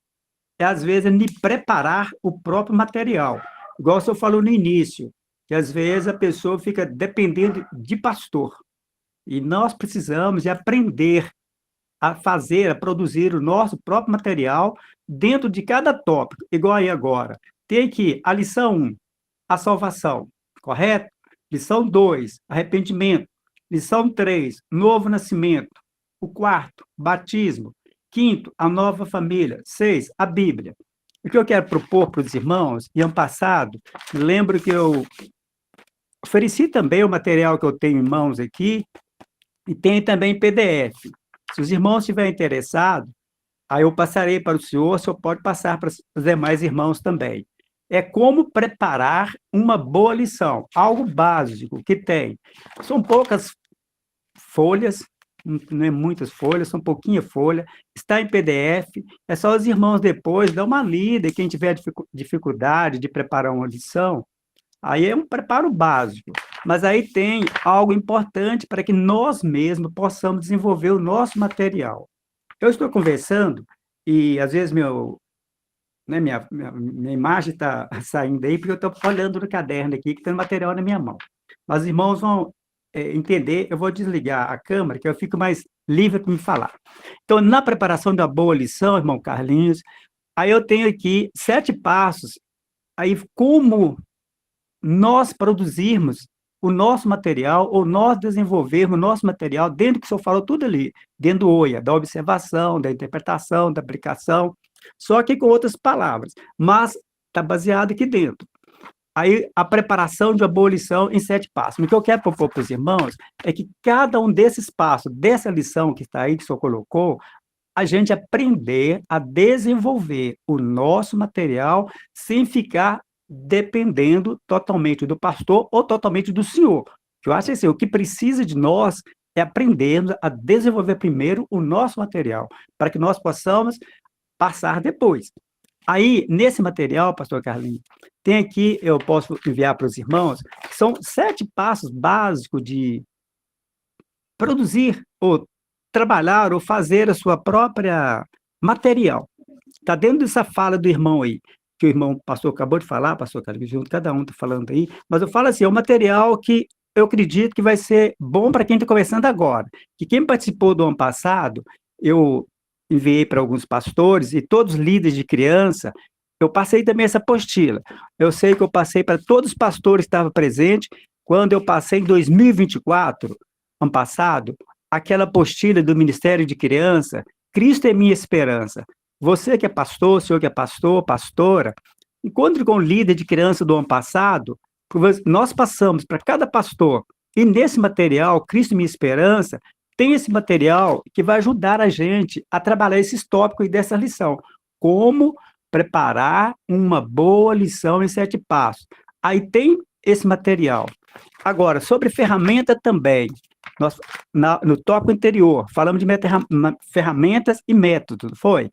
às vezes, de preparar o próprio material. Igual o senhor falou no início, que às vezes a pessoa fica dependendo de pastor. E nós precisamos de aprender a fazer, a produzir o nosso próprio material dentro de cada tópico. Igual aí agora. Tem aqui a lição 1, a salvação, correto? Lição 2, arrependimento. Lição 3, novo nascimento. O 4, batismo. 5, a nova família. 6, a Bíblia. O que eu quero propor para os irmãos, e ano passado, lembro que eu ofereci também o material que eu tenho em mãos aqui, e tem também PDF. Se os irmãos estiverem interessados, aí eu passarei para o senhor pode passar para os demais irmãos também. É como preparar uma boa lição, algo básico que tem. São poucas folhas, não é muitas folhas, são pouquinha folha, está em PDF, é só os irmãos depois dar uma lida, e quem tiver dificuldade de preparar uma lição, aí é um preparo básico, mas aí tem algo importante para que nós mesmos possamos desenvolver o nosso material. Eu estou conversando, e às vezes minha imagem está saindo aí, porque eu estou olhando no caderno aqui, que tem material na minha mão. Mas os irmãos vão entender, eu vou desligar a câmera, que eu fico mais livre para me falar. Então, na preparação da boa lição, irmão Carlinhos, aí eu tenho aqui 7 passos, aí como nós produzirmos o nosso material, ou nós desenvolvermos o nosso material dentro do que o senhor falou tudo ali, dentro do OIA, da observação, da interpretação, da aplicação, só que com outras palavras, mas está baseado aqui dentro. Aí, a preparação de uma boa lição em 7 passos. O que eu quero propor para os irmãos é que cada um desses passos, dessa lição que está aí, que o senhor colocou, a gente aprender a desenvolver o nosso material sem ficar dependendo totalmente do pastor ou totalmente do senhor. Eu acho assim, o que precisa de nós é aprendermos a desenvolver primeiro o nosso material, para que nós possamos passar depois. Aí, nesse material, pastor Carlinhos, tem aqui, eu posso enviar para os irmãos, que são 7 passos básicos de produzir, ou trabalhar, ou fazer a sua própria material. Está dentro dessa fala do irmão aí, que o irmão pastor acabou de falar, pastor Carlinhos, junto, cada um está falando aí, mas eu falo assim, é um material que eu acredito que vai ser bom para quem está começando agora, que quem participou do ano passado, eu enviei para alguns pastores, e todos líderes de criança, eu passei também essa apostila. Eu sei que eu passei para todos os pastores que estavam presentes, quando eu passei em 2024, ano passado, aquela apostila do Ministério de Criança, Cristo é minha esperança. Você que é pastor, o senhor que é pastor, pastora, encontre com o líder de criança do ano passado, nós passamos para cada pastor, e nesse material, Cristo minha esperança, tem esse material que vai ajudar a gente a trabalhar esses tópicos dessa lição. Como preparar uma boa lição em 7 passos. Aí tem esse material. Agora, sobre ferramenta também. Nós, no tópico anterior, falamos de ferramentas e métodos, não foi?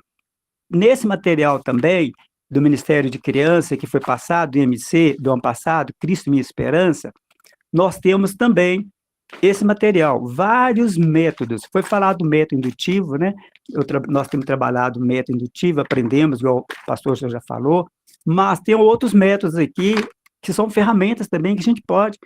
Nesse material também, do Ministério de Criança, que foi passado, do IMC, do ano passado, Cristo Minha Esperança, nós temos também esse material, vários métodos. Foi falado do método indutivo, né? Nós temos trabalhado o método indutivo, aprendemos, igual o pastor já falou, mas tem outros métodos aqui, que são ferramentas também, que a gente pode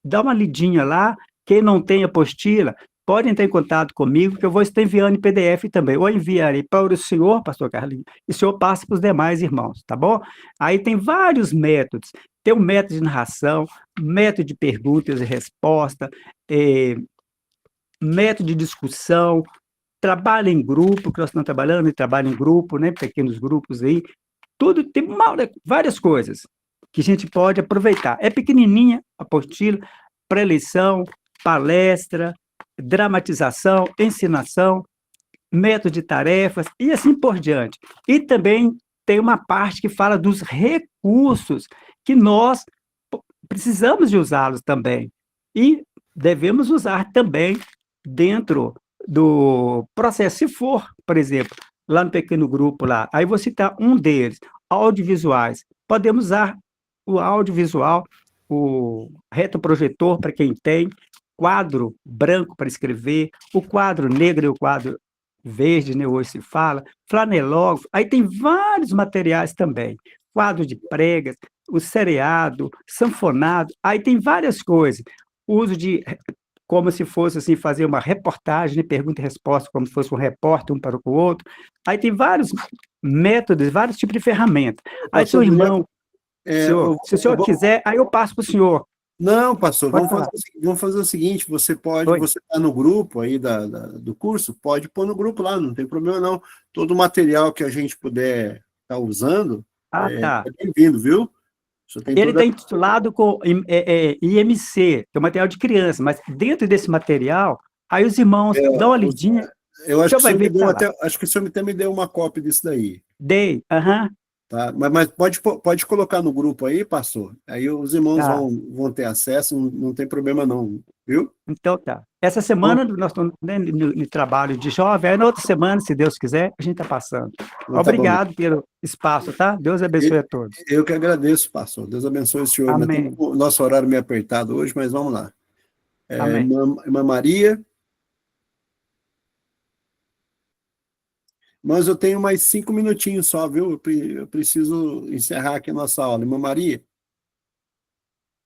dar uma lidinha lá. Quem não tem apostila, pode entrar em contato comigo, que eu vou estar enviando em PDF também, ou enviarei para o senhor, pastor Carlinhos, e o senhor passa para os demais irmãos, tá bom? Aí tem vários métodos, tem um método de narração, método de perguntas e respostas, método de discussão, trabalho em grupo, que nós estamos trabalhando, e trabalho em grupo, né, pequenos grupos aí, tudo, tem várias coisas que a gente pode aproveitar. É pequenininha a apostila, pré-eleição, palestra, dramatização, ensinação, método de tarefas, e assim por diante. E também tem uma parte que fala dos recursos que nós precisamos de usá-los também. E devemos usar também dentro do processo. Se for, por exemplo, lá no pequeno grupo lá, aí vou citar um deles, audiovisuais. Podemos usar o audiovisual, o retroprojetor para quem tem, quadro branco para escrever, o quadro negro e o quadro verde, né, hoje se fala, flanelógrafo, aí tem vários materiais também, quadro de pregas, o seriado, sanfonado, aí tem várias coisas, uso de, como se fosse assim, fazer uma reportagem, né, pergunta e resposta, como se fosse um repórter um para o outro, aí tem vários métodos, vários tipos de ferramenta. Aí seu irmão, se o senhor quiser, aí eu passo para o senhor. Não, pastor, vamos fazer o seguinte, você está no grupo aí do curso, pode pôr no grupo lá, não tem problema não. Todo o material que a gente puder estar usando, tá. É bem-vindo, viu? Ele está intitulado com IMC, que é o material de criança, mas dentro desse material, aí os irmãos dão uma lidinha. Eu acho que o senhor até me deu uma cópia disso daí. Dei, aham. Tá, mas pode colocar no grupo aí, pastor. Aí os irmãos vão ter acesso, não tem problema não, viu? Então tá. Essa semana nós estamos no trabalho de jovem, aí na outra semana, se Deus quiser, a gente está passando. Obrigado pelo espaço, tá? Deus abençoe a todos. Eu que agradeço, pastor. Deus abençoe o senhor. Amém. O nosso horário meio apertado hoje, mas vamos lá. Amém. Irmã Maria. Mas eu tenho mais 5 minutinhos só, viu? Eu preciso encerrar aqui a nossa aula. Irmã Maria?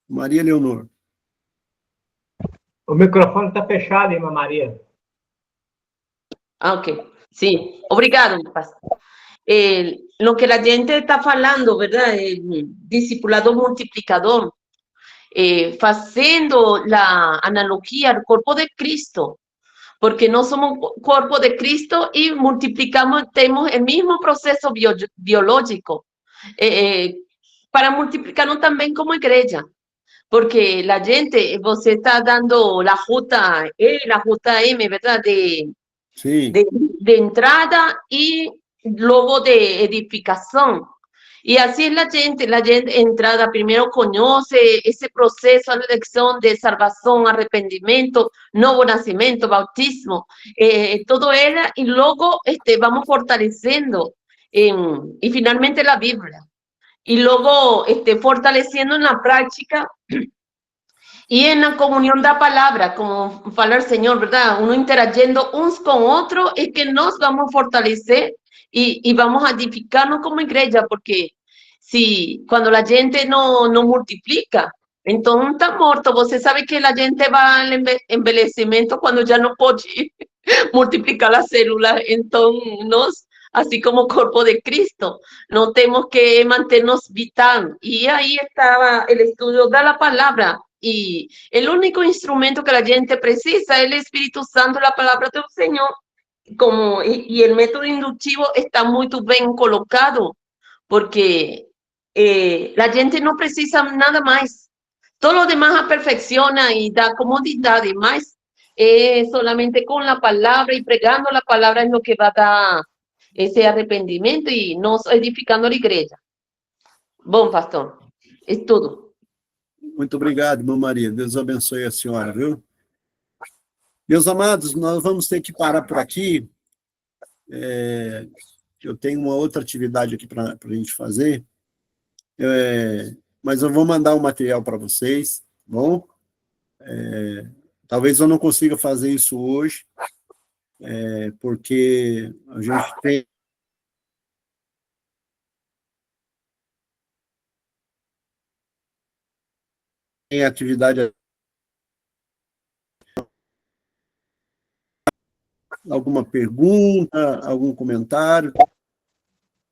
Maria Leonor. O microfone está fechado, irmã Maria. Ah, ok. Sí, obrigado, pastor. Lo que la gente está falando, ¿verdad? Discipulado multiplicador, haciendo la analogía al cuerpo de Cristo, porque no somos cuerpo de Cristo y multiplicamos, tenemos el mismo proceso biológico, para multiplicarnos también como iglesia. Porque la gente, você está dando la JE, la JM, ¿verdad? Sim, De entrada y luego de edificación. Y así es la gente entrada primero conoce ese proceso, la elección de salvación, arrepentimiento, nuevo nacimiento, bautismo, todo era, y luego vamos fortaleciendo, y finalmente la Biblia. Y luego fortaleciendo en la práctica y en la comunión da palabra, como fala el Señor, ¿verdad? Uno interagiendo uns con otros es que nos vamos a fortalecer y vamos a edificarnos como iglesia, porque si cuando la gente no multiplica, entonces está muerto. Você sabe que la gente va al envejecimiento cuando ya no puede multiplicar las células. Entonces, nos, así como cuerpo de Cristo, no tenemos que mantenernos vital. Y ahí estaba el estudio de la palabra. Y el único instrumento que la gente precisa es el Espíritu Santo, la palabra del Señor, como, y el método inductivo está muy bien colocado, porque la gente no precisa nada más. Todo lo demás perfecciona y da comodidad y más. Solamente con la palabra y pregando la palabra es lo que va a dar ese arrepentimiento y nos edificando la iglesia. Bom, pastor, es todo. muito obrigado, irmã Maria. Deus abençoe a senhora, viu? Meus amados, nós vamos ter que parar por aqui. Eu tenho uma outra atividade aqui para a gente fazer, mas eu vou mandar o material para vocês, tá bom? Talvez eu não consiga fazer isso hoje, porque a gente tem atividade. Alguma pergunta, algum comentário?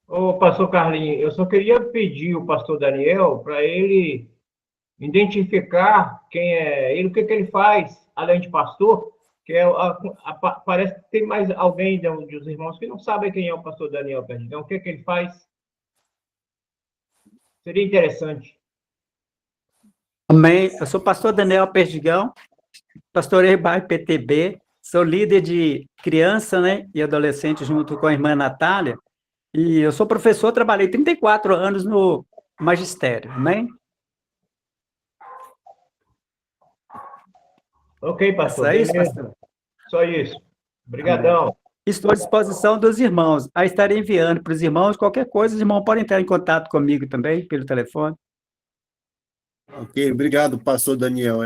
Ô, pastor Carlinhos, eu só queria pedir ao pastor Daniel para ele identificar quem é ele, o que ele faz, além de pastor, que parece que tem mais alguém dos irmãos que não sabem quem é o pastor Daniel Perdigão, o que ele faz. Seria interessante. Amém. Eu sou pastor Daniel Perdigão, pastorei bairro PTB, sou líder de criança, né, e adolescente junto com a irmã Natália, e eu sou professor, trabalhei 34 anos no magistério, amém? Ok, pastor. É isso, pastor? Só isso. Obrigadão. Estou à disposição dos irmãos. Aí estarei enviando para os irmãos qualquer coisa, os irmãos podem entrar em contato comigo também, pelo telefone. Ok, obrigado, pastor Daniel.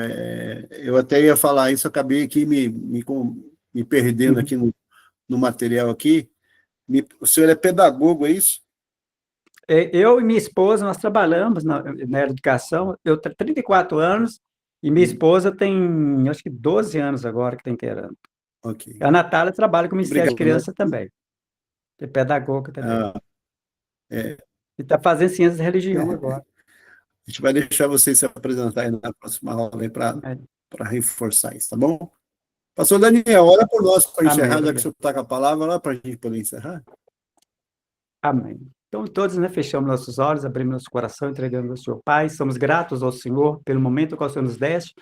Eu até ia falar isso, acabei aqui me perdendo aqui no material aqui. O senhor é pedagogo, é isso? Eu e minha esposa, nós trabalhamos na educação, eu tenho 34 anos, e minha esposa tem, acho que 12 anos agora que está inteirando. Ok. A Natália trabalha com o Ministério de Obrigado. Criança também. É pedagoga também. E está fazendo ciências de religião agora. A gente vai deixar vocês se apresentarem na próxima aula para reforçar isso, tá bom? Pastor Daniel, ora por nós para encerrar, já que o senhor está com a palavra, ora para a gente poder encerrar. Amém. Então, todos, né, fechamos nossos olhos, abrimos nosso coração, entregando ao Senhor Pai. Somos gratos ao Senhor pelo momento que o Senhor nos deste,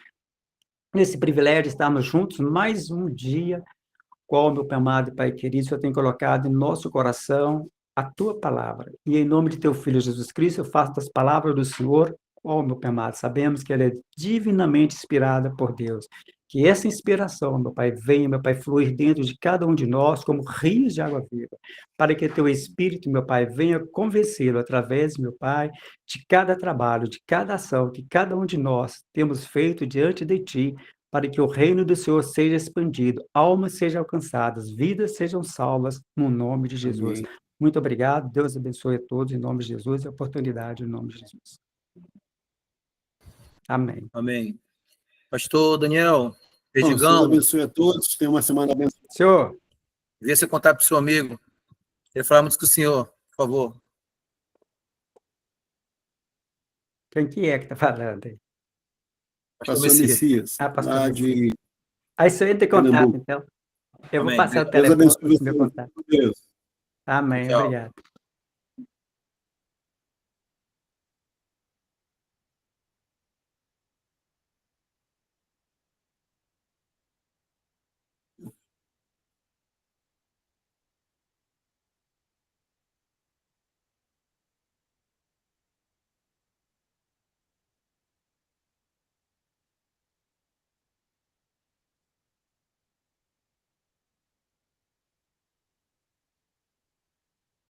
nesse privilégio de estarmos juntos mais um dia, qual, meu Pai amado e Pai querido, o Senhor tem colocado em nosso coração a Tua palavra. E em nome de Teu Filho Jesus Cristo, eu faço das palavras do Senhor, qual, meu Pai amado, sabemos que ela é divinamente inspirada por Deus. Que essa inspiração, meu Pai, venha, meu Pai, fluir dentro de cada um de nós como rios de água viva, para que Teu Espírito, meu Pai, venha convencê-lo através, meu Pai, de cada trabalho, de cada ação que cada um de nós temos feito diante de Ti, para que o reino do Senhor seja expandido, almas sejam alcançadas, vidas sejam salvas, no nome de Jesus. Amém. Muito obrigado, Deus abençoe a todos, em nome de Jesus, e a oportunidade, em nome de Jesus. Amém. Amém. Pastor Daniel Deus Perdigão. abençoe a todos, tenha uma semana abençoada. Senhor. Vê seu contato para o seu amigo. Ele fala muito com o senhor, por favor. Quem que é que está falando aí? Pastor Pastor Messias. Messias, Pastor lá Messias. de Aí você entra em contato, Pernambuco. então. Eu vou Amém. passar o Deus telefone, abençoe meu você. contato. Deus. Amém, Tchau. obrigado.